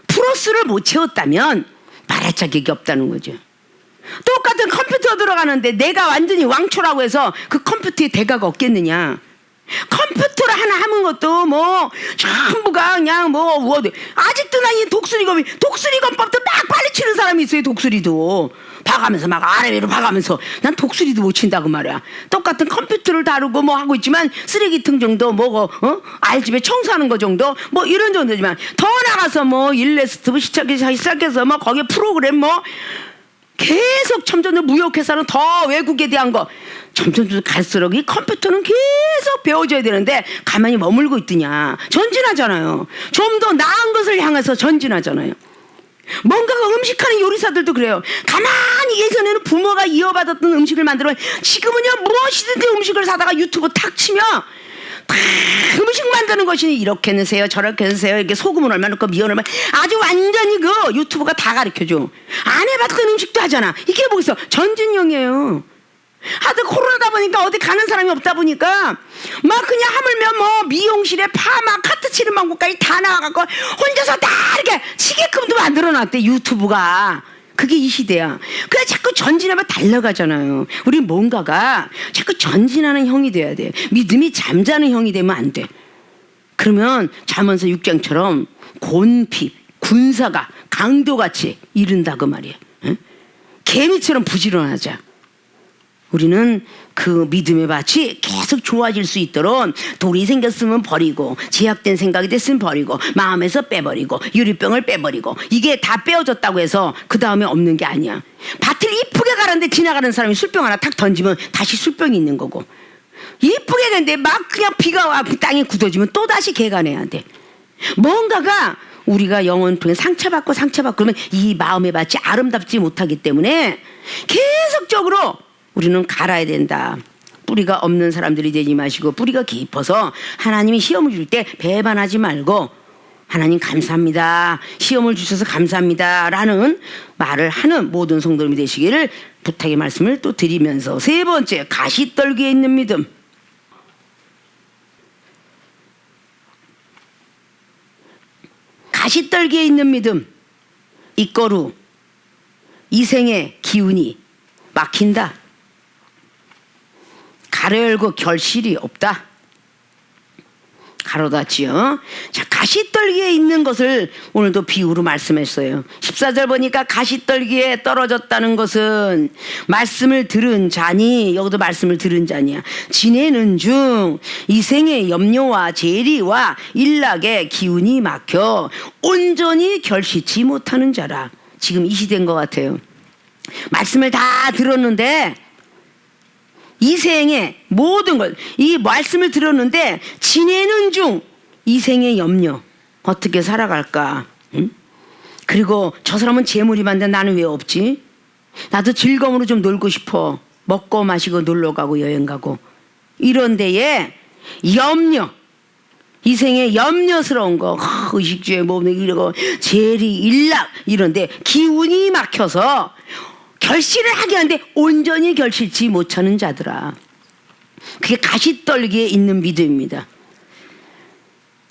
플러스를 못 채웠다면 말할 자격이 없다는 거죠. 똑같은 컴퓨터 들어가는데 내가 완전히 왕초라고 해서 그 컴퓨터에 대가가 없겠느냐. 컴퓨터를 하나 하는 것도 뭐 전부가 그냥 뭐 아직도 난 이 독수리검법도 막 빨리 치는 사람이 있어요. 독수리도 봐가면서 막 아래 위로 봐가면서 난 독수리도 못 친다고 말이야. 똑같은 컴퓨터를 다루고 뭐 하고 있지만 쓰레기통 정도 뭐 알집에 청소하는 거 정도 뭐 이런 정도지만 더 나가서 뭐 일레스트 시작해서 뭐 거기에 프로그램 뭐 계속 점점 더 무역회사는 더 외국에 대한 거 점점 갈수록 이 컴퓨터는 계속 배워줘야 되는데 가만히 머물고 있더냐. 전진하잖아요. 좀 더 나은 것을 향해서 전진하잖아요. 뭔가가 음식하는 요리사들도 그래요. 가만히 예전에는 부모가 이어받았던 음식을 만들어 지금은요 무엇이든지 음식을 사다가 유튜브 탁 치면 음식 만드는 것이 이렇게 넣으세요 저렇게 넣으세요 이렇게 소금을 얼마 넣고 미원 얼마 아주 완전히 그 유튜브가 다 가르쳐줘. 안 해봤던 음식도 하잖아. 이게 뭐겠어 전진용이에요. 하도 코로나다 보니까 어디 가는 사람이 없다 보니까 막 그냥 하물며 뭐 미용실에 파마 카트 치는 방법까지 다 나와갖고 혼자서 다 이렇게 시계금도 만들어놨대 유튜브가. 그게 이 시대야. 그래 자꾸 전진하면 달려가잖아요. 우리 뭔가가 자꾸 전진하는 형이 돼야 돼. 믿음이 잠자는 형이 되면 안 돼. 그러면 잠언서 6장처럼 곤핍 군사가 강도같이 이른다 그 말이야. 응? 개미처럼 부지런하자. 우리는 그 믿음의 밭이 계속 좋아질 수 있도록 돌이 생겼으면 버리고 제약된 생각이 됐으면 버리고 마음에서 빼버리고 유리병을 빼버리고 이게 다 빼어졌다고 해서 그 다음에 없는 게 아니야. 밭을 이쁘게 가는데 지나가는 사람이 술병 하나 탁 던지면 다시 술병이 있는 거고 이쁘게 가는데 막 그냥 비가 와 그 땅이 굳어지면 또 다시 개간해야 돼. 뭔가가 우리가 영혼 통해 상처받고 그러면 이 마음의 밭이 아름답지 못하기 때문에 계속적으로 우리는 갈아야 된다. 뿌리가 없는 사람들이 되지 마시고 뿌리가 깊어서 하나님이 시험을 줄 때 배반하지 말고 하나님 감사합니다. 시험을 주셔서 감사합니다. 라는 말을 하는 모든 성도님이 되시기를 부탁의 말씀을 또 드리면서 세 번째 가시떨기에 있는 믿음. 가시떨기에 있는 믿음. 이거루 이생의 기운이 막힌다. 가로 열고 결실이 없다. 가로 닫지요. 자, 가시떨기에 있는 것을 오늘도 비유로 말씀했어요. 14절 보니까 가시떨기에 떨어졌다는 것은 말씀을 들은 자니 여기도 말씀을 들은 자니야. 지내는 중 이생의 염려와 재리와 일락의 기운이 막혀 온전히 결실치 못하는 자라. 지금 이 시대인 것 같아요. 말씀을 다 들었는데 이 생의 모든 걸 이 말씀을 들었는데 지내는 중 이 생의 염려 어떻게 살아갈까? 응? 그리고 저 사람은 재물이 많은데 나는 왜 없지? 나도 즐거움으로 좀 놀고 싶어. 먹고 마시고 놀러 가고 여행 가고 이런 데에 염려 이 생의 염려스러운 거 의식주에 몸에 이러고 재리 일락 이런데 기운이 막혀서 결실을 하게 하는데 온전히 결실치 못하는 자들아. 그게 가시떨기에 있는 믿음입니다.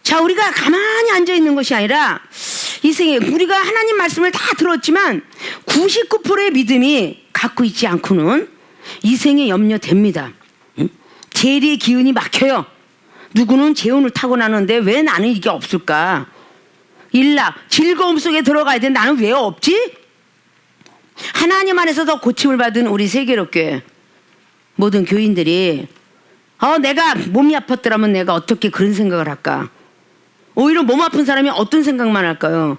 자, 우리가 가만히 앉아있는 것이 아니라 이 생에 우리가 하나님 말씀을 다 들었지만 99%의 믿음이 갖고 있지 않고는 이 생에 염려됩니다. 재리의 기운이 막혀요. 누구는 재운을 타고나는데 왜 나는 이게 없을까? 일락 즐거움 속에 들어가야 돼. 나는 왜 없지? 하나님 안에서 더 고침을 받은 우리 세계롭교회 모든 교인들이 내가 몸이 아팠더라면 내가 어떻게 그런 생각을 할까? 오히려 몸 아픈 사람이 어떤 생각만 할까요?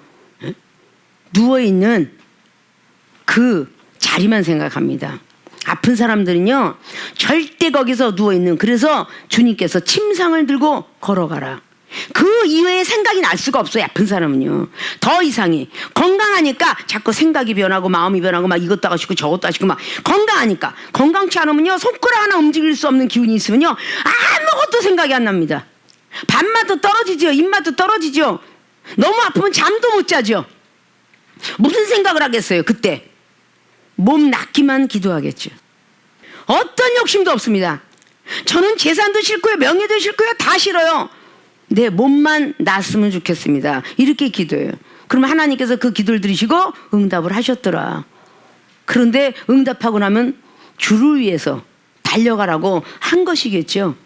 누워있는 그 자리만 생각합니다. 아픈 사람들은요 절대 거기서 누워있는, 그래서 주님께서 침상을 들고 걸어가라. 그 이외에 생각이 날 수가 없어요. 아픈 사람은요 더 이상해. 건강하니까 자꾸 생각이 변하고 마음이 변하고 막 이것도 하고 싶고 저것도 하시고 막 건강하니까. 건강치 않으면요 손가락 하나 움직일 수 없는 기운이 있으면요 아무것도 생각이 안 납니다. 밥맛도 떨어지죠. 입맛도 떨어지죠. 너무 아프면 잠도 못 자죠. 무슨 생각을 하겠어요. 그때 몸 낫기만 기도하겠죠. 어떤 욕심도 없습니다. 저는 재산도 싫고요 명예도 싫고요 다 싫어요. 내 몸만 낫으면 좋겠습니다. 이렇게 기도해요. 그러면 하나님께서 그 기도를 들으시고 응답을 하셨더라. 그런데 응답하고 나면 주를 위해서 달려가라고 한 것이겠죠.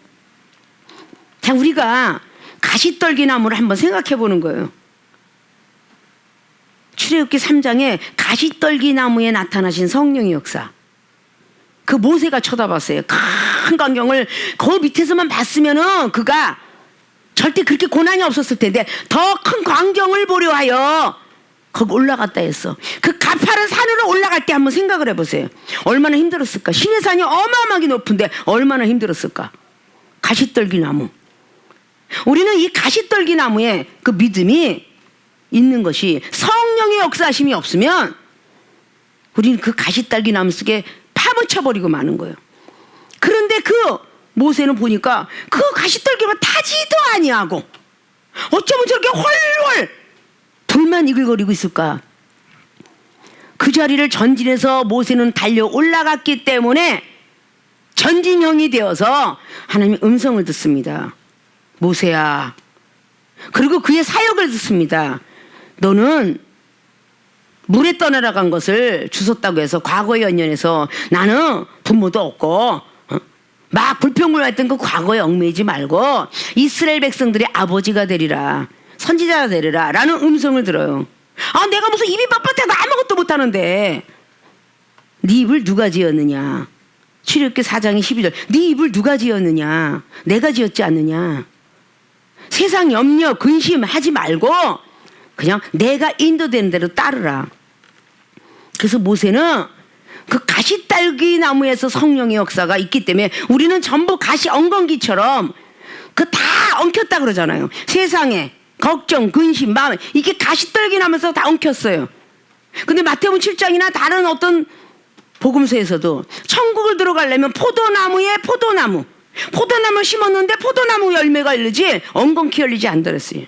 자, 우리가 가시떨기 나무를 한번 생각해 보는 거예요. 출애굽기 3장에 가시떨기 나무에 나타나신 성령의 역사. 그 모세가 쳐다봤어요. 큰 광경을 그 밑에서만 봤으면은 그가 절대 그렇게 고난이 없었을 텐데 더 큰 광경을 보려 하여 거기 올라갔다 했어. 그 가파른 산으로 올라갈 때 한번 생각을 해보세요. 얼마나 힘들었을까. 신의 산이 어마어마하게 높은데 얼마나 힘들었을까. 가시떨기 나무. 우리는 이 가시떨기 나무에 그 믿음이 있는 것이, 성령의 역사하심이 없으면 우리는 그 가시떨기 나무 속에 파묻혀버리고 마는 거예요. 그런데 그 모세는 보니까 그 가시떨기로 타지도 아니하고 어쩌면 저렇게 헐헐 돌만 이글거리고 있을까. 그 자리를 전진해서 모세는 달려 올라갔기 때문에 전진형이 되어서 하나님의 음성을 듣습니다. 모세야. 그리고 그의 사역을 듣습니다. 너는 물에 떠내려간 것을 주웠다고 해서 과거에 연연해서 나는 부모도 없고 막 불평불만했던 그 과거에 얽매이지 말고 이스라엘 백성들의 아버지가 되리라, 선지자가 되리라 라는 음성을 들어요. 아, 내가 무슨 입이 뻣뻣해서 아무것도 못하는데 네 입을 누가 지었느냐. 출애굽기 4장 12절 네 입을 누가 지었느냐. 내가 지었지 않느냐. 세상 염려 근심하지 말고 그냥 내가 인도되는 대로 따르라. 그래서 모세는 그 가시떨기 나무에서 성령의 역사가 있기 때문에 우리는 전부 가시 엉겅기처럼 그 다 엉켰다 그러잖아요. 세상에 걱정, 근심, 마음 이게 가시떨기 나무에서 다 엉켰어요. 근데 마태복음 7장이나 다른 어떤 복음서에서도 천국을 들어가려면 포도나무에 포도나무 심었는데 포도나무 열매가 열리지 엉겅퀴 열리지 않더랬어요.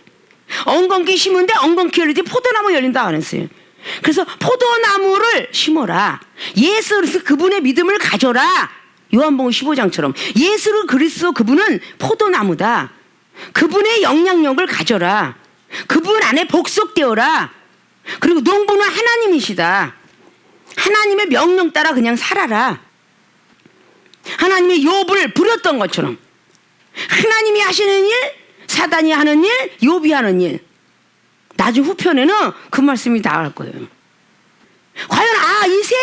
엉겅퀴 심은데 엉겅퀴 열리지 포도나무 열린다 안 했어요. 그래서 포도나무를 심어라. 예수 그리스도 그분의 믿음을 가져라. 요한복음 15장처럼 예수 그리스도 그분은 포도나무다. 그분의 영향력을 가져라. 그분 안에 복속되어라. 그리고 농부는 하나님이시다. 하나님의 명령 따라 그냥 살아라. 하나님의 욥을 부렸던 것처럼 하나님이 하시는 일, 사단이 하는 일, 욥이 하는 일. 나중 후편에는 그 말씀이 나갈 거예요. 과연 이 세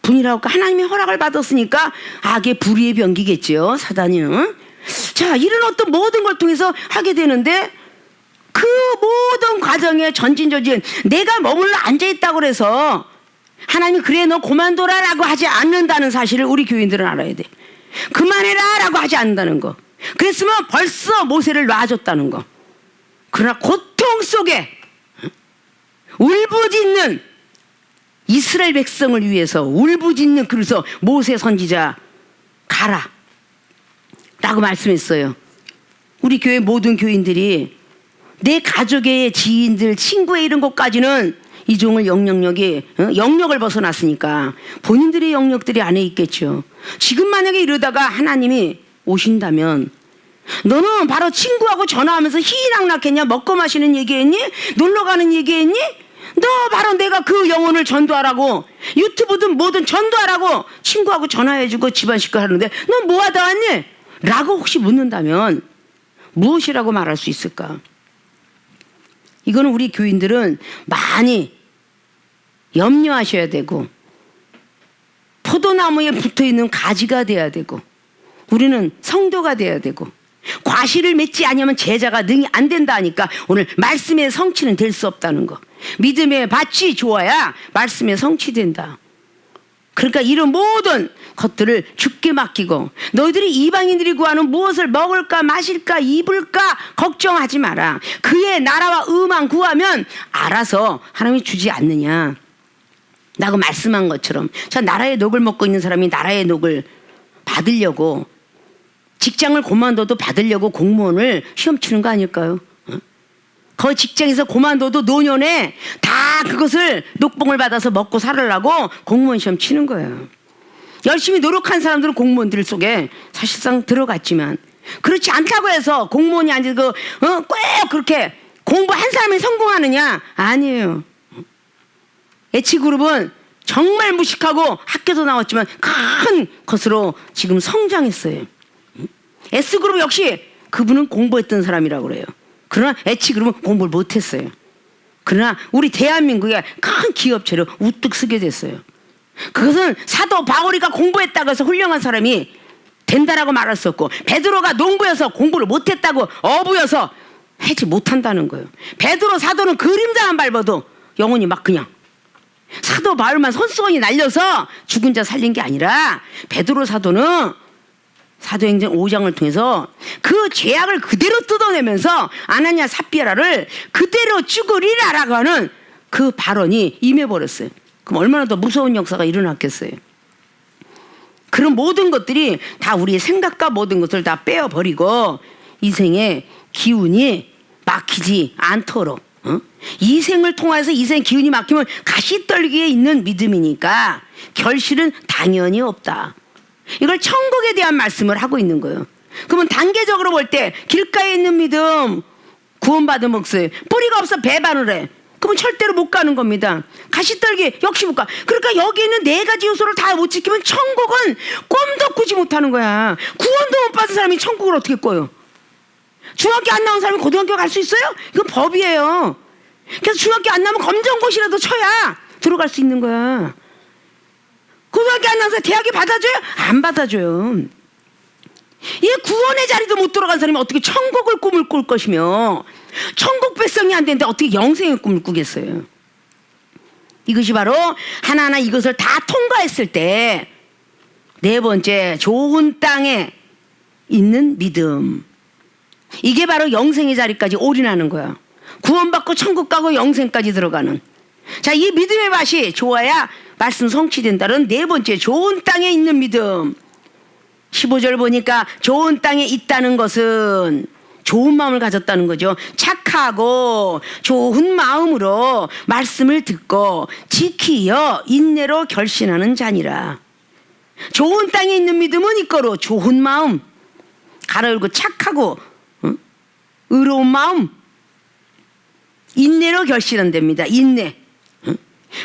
분이라고 하나님의 허락을 받았으니까 악의 불의의 병기겠죠. 사단이는. 자, 이런 어떤 모든 걸 통해서 하게 되는데 그 모든 과정에 전진 내가 머물러 앉아있다고 해서 하나님이 그래 너 그만둬라 라고 하지 않는다는 사실을 우리 교인들은 알아야 돼. 그만해라 라고 하지 않는다는 거. 그랬으면 벌써 모세를 놔줬다는 거. 그러나 고통 속에 울부짖는 이스라엘 백성을 위해서 울부짖는, 그래서 모세 선지자 가라 라고 말씀했어요. 우리 교회 모든 교인들이 내 가족의 지인들 친구의 이런 것까지는 이 종을 영역을 벗어났으니까 본인들의 영역들이 안에 있겠죠. 지금 만약에 이러다가 하나님이 오신다면 너는 바로 친구하고 전화하면서 희희낙낙했냐? 먹고 마시는 얘기했니? 놀러가는 얘기했니? 너 바로 내가 그 영혼을 전도하라고 유튜브든 뭐든 전도하라고 친구하고 전화해주고 집안 식구 하는데 넌 뭐 하다 왔니? 라고 혹시 묻는다면 무엇이라고 말할 수 있을까? 이거는 우리 교인들은 많이 염려하셔야 되고 포도나무에 붙어있는 가지가 돼야 되고 우리는 성도가 돼야 되고 과실을 맺지 않으면 제자가 능히 안 된다 하니까 오늘 말씀의 성취는 될 수 없다는 거. 믿음의 밭이 좋아야 말씀의 성취된다. 그러니까 이런 모든 것들을 주께 맡기고 너희들이 이방인들이 구하는 무엇을 먹을까 마실까 입을까 걱정하지 마라. 그의 나라와 의만 구하면 알아서 하나님이 주지 않느냐. 라고 말씀한 것처럼 저 나라의 녹을 먹고 있는 사람이 나라의 녹을 받으려고 직장을 그만둬도 받으려고 공무원을 시험 치는 거 아닐까요? 그 직장에서 그만둬도 노년에 다 그것을 녹봉을 받아서 먹고 살으려고 공무원 시험 치는 거예요. 열심히 노력한 사람들은 공무원들 속에 사실상 들어갔지만 그렇지 않다고 해서 공무원이 아니고 꼭 그렇게 공부한 사람이 성공하느냐? 아니에요. H그룹은 정말 무식하고 학교도 나왔지만 큰 것으로 지금 성장했어요. S그룹 역시 그분은 공부했던 사람이라고 그래요. 그러나 H그룹은 공부를 못했어요. 그러나 우리 대한민국의 큰 기업체로 우뚝 서게 됐어요. 그것은 사도 바울이가 공부했다고 해서 훌륭한 사람이 된다라고 말할 수 없고 베드로가 농부여서 공부를 못했다고 어부여서 하지 못한다는 거예요. 베드로 사도는 그림자만 밟아도 영혼이 막 그냥 사도 바울만 손수건이 날려서 죽은 자 살린 게 아니라 베드로 사도는 사도행전 5장을 통해서 그 죄악을 그대로 뜯어내면서 아나니아 삽비라를 그대로 죽으리라라고 하는 그 발언이 임해버렸어요. 그럼 얼마나 더 무서운 역사가 일어났겠어요. 그런 모든 것들이 다 우리의 생각과 모든 것을 다 빼어버리고 인생의 기운이 막히지 않도록 이 생을 통해서 이 생 기운이 막히면 가시떨기에 있는 믿음이니까 결실은 당연히 없다. 이걸 천국에 대한 말씀을 하고 있는 거예요. 그러면 단계적으로 볼 때 길가에 있는 믿음 구원받은 목숨 뿌리가 없어 배반을 해. 그러면 절대로 못 가는 겁니다. 가시떨기 역시 못 가. 그러니까 여기 있는 네 가지 요소를 다 못 지키면 천국은 꿈도 꾸지 못하는 거야. 구원도 못 받은 사람이 천국을 어떻게 꿔요? 중학교 안 나온 사람이 고등학교 갈 수 있어요? 이건 법이에요. 그래서 중학교 안 나오면 검정고시라도 쳐야 들어갈 수 있는 거야. 고등학교 안 나와서 대학이 받아줘요? 안 받아줘요. 이 구원의 자리도 못 들어간 사람이 어떻게 천국을 꿈을 꿀 것이며 천국 백성이 안 되는데 어떻게 영생의 꿈을 꾸겠어요? 이것이 바로 하나하나 이것을 다 통과했을 때 네 번째 좋은 땅에 있는 믿음. 이게 바로 영생의 자리까지 올인하는 거야. 구원받고 천국 가고 영생까지 들어가는. 자, 이 믿음의 맛이 좋아야 말씀 성취된다는 네 번째 좋은 땅에 있는 믿음. 15절 보니까 좋은 땅에 있다는 것은 좋은 마음을 가졌다는 거죠. 착하고 좋은 마음으로 말씀을 듣고 지키어 인내로 결신하는 자니라. 좋은 땅에 있는 믿음은 이거로 좋은 마음, 가로 열고 착하고 의로운 마음, 인내로 결신한답니다. 인내.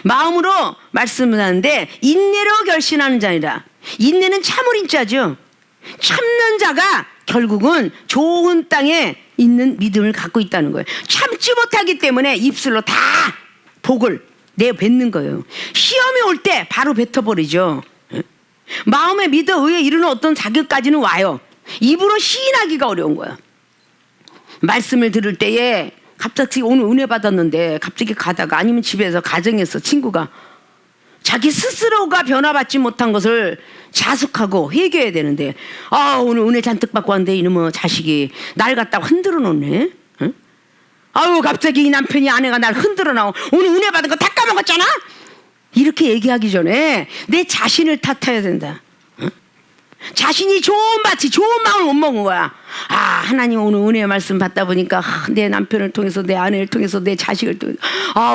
마음으로 말씀을 하는데 인내로 결신하는 자니라. 인내는 참을인 자죠. 참는 자가 결국은 좋은 땅에 있는 믿음을 갖고 있다는 거예요. 참지 못하기 때문에 입술로 다 복을 내뱉는 거예요. 시험이 올 때 바로 뱉어버리죠. 마음의 믿어 의에 이르는 어떤 자격까지는 와요. 입으로 시인하기가 어려운 거야. 말씀을 들을 때에 갑자기 오늘 은혜 받았는데 갑자기 가다가 아니면 집에서 가정에서 친구가 자기 스스로가 변화받지 못한 것을 자숙하고 회개해야 되는데 오늘 은혜 잔뜩 받고 왔는데 이놈의 자식이 날 갖다가 흔들어 놓네. 응? 아유 갑자기 이 남편이 아내가 날 흔들어 놔. 오늘 은혜 받은 거 다 까먹었잖아. 이렇게 얘기하기 전에 내 자신을 탓해야 된다. 응? 자신이 좋은 밭이 좋은 마음을 못 먹은 거야. 하나님 오늘 은혜의 말씀 받다 보니까 내 남편을 통해서 내 아내를 통해서 내 자식을 통해서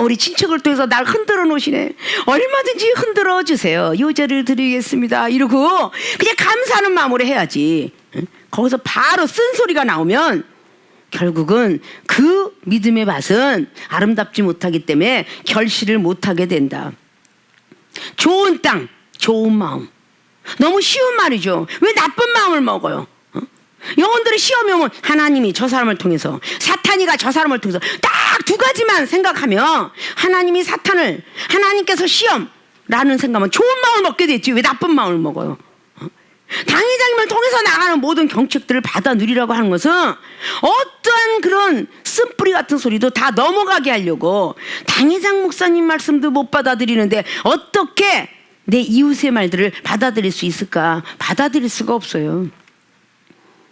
우리 친척을 통해서 날 흔들어 놓으시네. 얼마든지 흔들어 주세요. 요제를 드리겠습니다. 이러고 그냥 감사하는 마음으로 해야지. 응? 거기서 바로 쓴소리가 나오면 결국은 그 믿음의 밭은 아름답지 못하기 때문에 결실을 못하게 된다. 좋은 땅, 좋은 마음. 너무 쉬운 말이죠. 왜 나쁜 마음을 먹어요? 영혼들의 시험이 오면 하나님이 저 사람을 통해서 사탄이가 저 사람을 통해서 딱 두 가지만 생각하면 하나님이 사탄을 하나님께서 시험라는 생각하면 좋은 마음을 먹게 됐지 왜 나쁜 마음을 먹어요? 당회장님을 통해서 나가는 모든 경책들을 받아 누리라고 하는 것은 어떠한 그런 쓴뿌리 같은 소리도 다 넘어가게 하려고 당회장 목사님 말씀도 못 받아들이는데 어떻게 내 이웃의 말들을 받아들일 수 있을까? 받아들일 수가 없어요.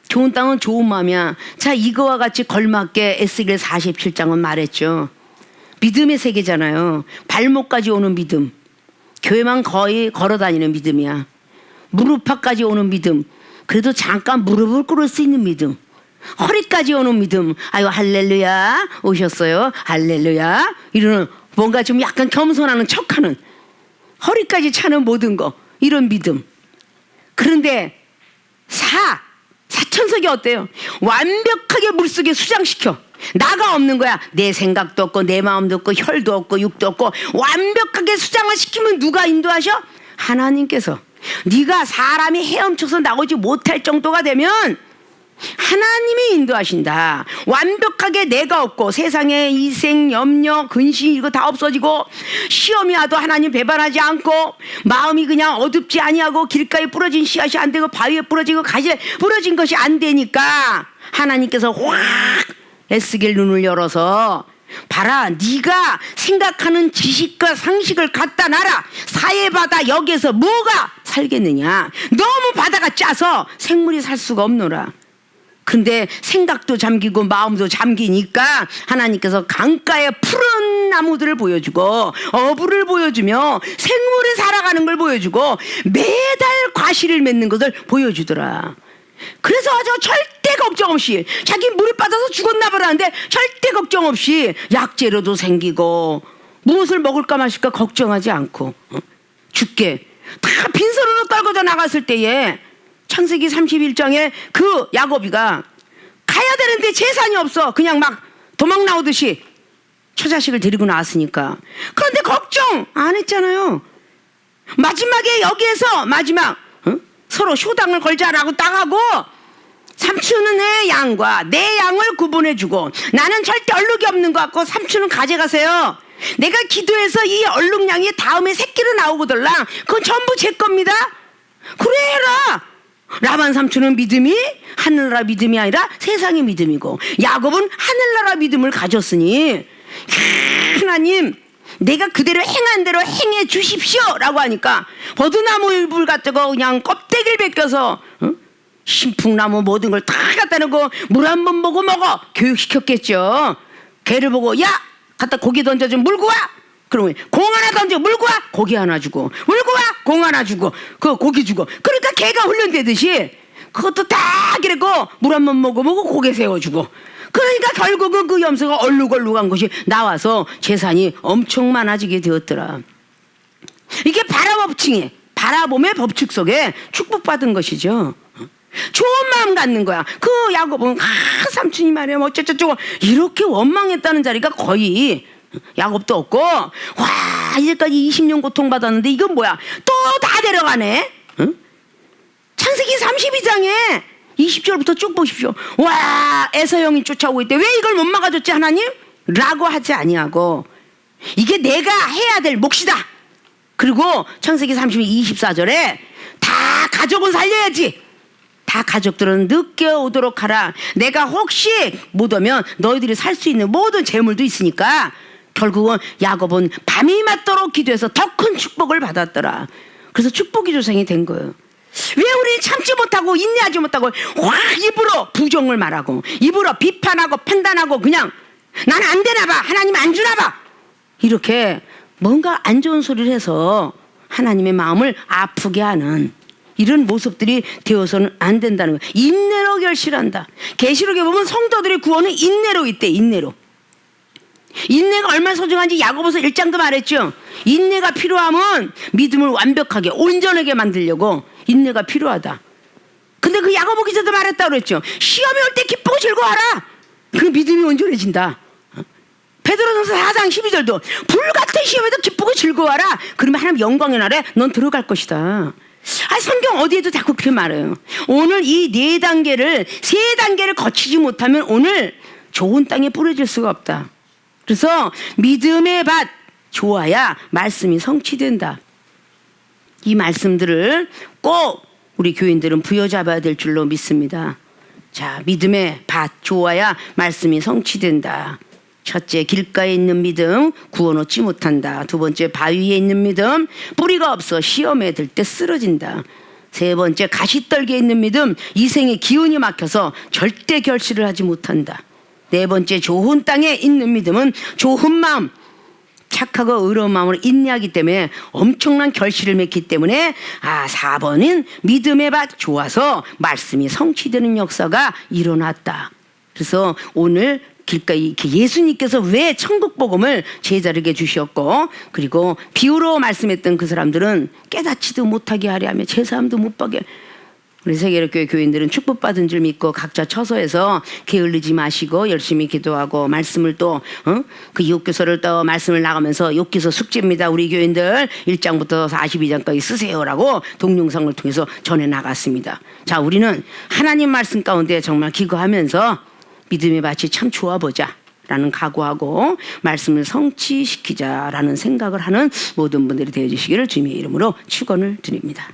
좋은 땅은 좋은 마음이야. 자, 이거와 같이 걸맞게 에스겔 47장은 말했죠. 믿음의 세계잖아요. 발목까지 오는 믿음. 교회만 거의 걸어다니는 믿음이야. 무릎팍까지 오는 믿음. 그래도 잠깐 무릎을 꿇을 수 있는 믿음. 허리까지 오는 믿음. 아유, 할렐루야 오셨어요. 할렐루야. 이러는 뭔가 좀 약간 겸손하는 척하는, 허리까지 차는 모든 거, 이런 믿음. 그런데 사천석이 어때요? 완벽하게 물속에 수장시켜. 나가 없는 거야. 내 생각도 없고 내 마음도 없고 혈도 없고 육도 없고 완벽하게 수장을 시키면 누가 인도하셔? 하나님께서. 네가 사람이 헤엄쳐서 나오지 못할 정도가 되면 하나님이 인도하신다. 완벽하게 내가 없고 세상에 이생, 염려, 근심 이거 다 없어지고 시험이 와도 하나님 배반하지 않고 마음이 그냥 어둡지 아니하고 길가에 부러진 씨앗이 안 되고 바위에 부러지고 가지에 부러진 것이 안 되니까 하나님께서 확 에스겔 눈을 열어서 봐라, 네가 생각하는 지식과 상식을 갖다 놔라. 사해바다 여기에서 뭐가 살겠느냐. 너무 바다가 짜서 생물이 살 수가 없노라. 근데 생각도 잠기고 마음도 잠기니까 하나님께서 강가의 푸른 나무들을 보여주고 어부를 보여주며 생물이 살아가는 걸 보여주고 매달 과실을 맺는 것을 보여주더라. 그래서 아주 절대 걱정 없이, 자기 물에 빠져서 죽었나 보라는데 절대 걱정 없이 약재료도 생기고 무엇을 먹을까 마실까 걱정하지 않고 죽게 다 빈손으로 떨궈져 나갔을 때에 창세기 31장에 그 야곱이가 가야 되는데 재산이 없어. 그냥 막 도망 나오듯이 처자식을 데리고 나왔으니까. 그런데 걱정 안 했잖아요. 마지막에 여기에서 마지막 서로 쇼당을 걸자라고 딱 하고, 삼촌은 내 양과 내 양을 구분해주고 나는 절대 얼룩이 없는 것 같고 삼촌은 가져가세요. 내가 기도해서 이 얼룩양이 다음에 새끼로 나오거들랑 그건 전부 제 겁니다. 그래 해라. 라반 삼촌은 믿음이 하늘나라 믿음이 아니라 세상의 믿음이고 야곱은 하늘나라 믿음을 가졌으니 하나님 내가 그대로 행한 대로 행해 주십시오 라고 하니까 버드나무 일부를 갖다가 그냥 껍데기를 벗겨서 신풍나무 모든 걸 다 갖다 놓고 물 한 번 보고 먹어 교육시켰겠죠. 개를 보고 야 갖다 고기 던져 좀 물고 와. 그러면 공 하나 던져 물고 와. 고기 하나 주고 물고 와. 공 하나 주고 그 고기 주고. 그러니까 개가 훈련되듯이 그것도 다 그랬고 물 한 번 먹고 고개 세워주고. 그러니까 결국은 그 염소가 얼룩얼룩한 것이 나와서 재산이 엄청 많아지게 되었더라. 이게 바라법칙에 바라봄의 법칙 속에 축복받은 것이죠. 좋은 마음 갖는 거야. 그 야곱은 삼촌이 말이야 뭐 어쩌저쩌고 이렇게 원망했다는 자리가 거의 야곱도 없고, 와 이제까지 20년 고통받았는데 이건 뭐야 또 다 데려가네. 응? 창세기 32장에 20절부터 쭉 보십시오. 와 에서 형이 쫓아오고 있대. 왜 이걸 못 막아줬지 하나님? 라고 하지 아니하고 이게 내가 해야 될 몫이다. 그리고 창세기 32 24절에 다 가족은 살려야지. 다 가족들은 늦게 오도록 하라. 내가 혹시 못 오면 너희들이 살 수 있는 모든 재물도 있으니까. 결국은 야곱은 밤이 맞도록 기도해서 더 큰 축복을 받았더라. 그래서 축복이 조성이 된 거예요. 왜 우리는 참지 못하고 인내하지 못하고 확 입으로 부정을 말하고 입으로 비판하고 판단하고 그냥 난 안 되나 봐 하나님 안 주나 봐 이렇게 뭔가 안 좋은 소리를 해서 하나님의 마음을 아프게 하는 이런 모습들이 되어서는 안 된다는 거예요. 인내로 결실한다. 계시록에 보면 성도들의 구원은 인내로 있대. 인내로. 인내가 얼마나 소중한지 야고보서 1장도 말했죠. 인내가 필요하면 믿음을 완벽하게 온전하게 만들려고 인내가 필요하다. 근데 그 야고보 기자도 말했다고 그랬죠. 시험이 올 때 기쁘고 즐거워하라. 그 믿음이 온전해진다. 베드로전서 4장 12절도 불같은 시험에도 기쁘고 즐거워하라. 그러면 하나님 영광의 날에 넌 들어갈 것이다. 성경 어디에도 자꾸 그렇게 말해요. 오늘 이 4단계를 3단계를 거치지 못하면 오늘 좋은 땅에 뿌려질 수가 없다. 그래서 믿음의 밭 좋아야 말씀이 성취된다. 이 말씀들을 꼭 우리 교인들은 부여잡아야 될 줄로 믿습니다. 자, 믿음의 밭 좋아야 말씀이 성취된다. 첫째, 길가에 있는 믿음 구원 얻지 못한다. 두 번째, 바위에 있는 믿음 뿌리가 없어 시험에 들 때 쓰러진다. 세 번째, 가시떨기에 있는 믿음 이생의 기운이 막혀서 절대 결실을 하지 못한다. 네 번째, 좋은 땅에 있는 믿음은 좋은 마음, 착하고 의로운 마음으로 인내하기 때문에 엄청난 결실을 맺기 때문에 4번은 믿음의 밭 좋아서 말씀이 성취되는 역사가 일어났다. 그래서 오늘 길가에 예수님께서 왜 천국 복음을 제자에게 주셨고, 그리고 비유로 말씀했던 그 사람들은 깨닫지도 못하게 하려면 제사함도 못 받게. 우리 세계로교회 교인들은 축복받은 줄 믿고 각자 처소에서 게을르지 마시고 열심히 기도하고 말씀을 또 그 욥기서를 또 말씀을 나가면서 욥기서 숙제입니다. 우리 교인들 1장부터 42장까지 쓰세요라고 동영상을 통해서 전해 나갔습니다. 자, 우리는 하나님 말씀 가운데 정말 기거하면서 믿음의 밭이 참 좋아보자 라는 각오하고 말씀을 성취시키자라는 생각을 하는 모든 분들이 되어주시기를 주님의 이름으로 축원을 드립니다.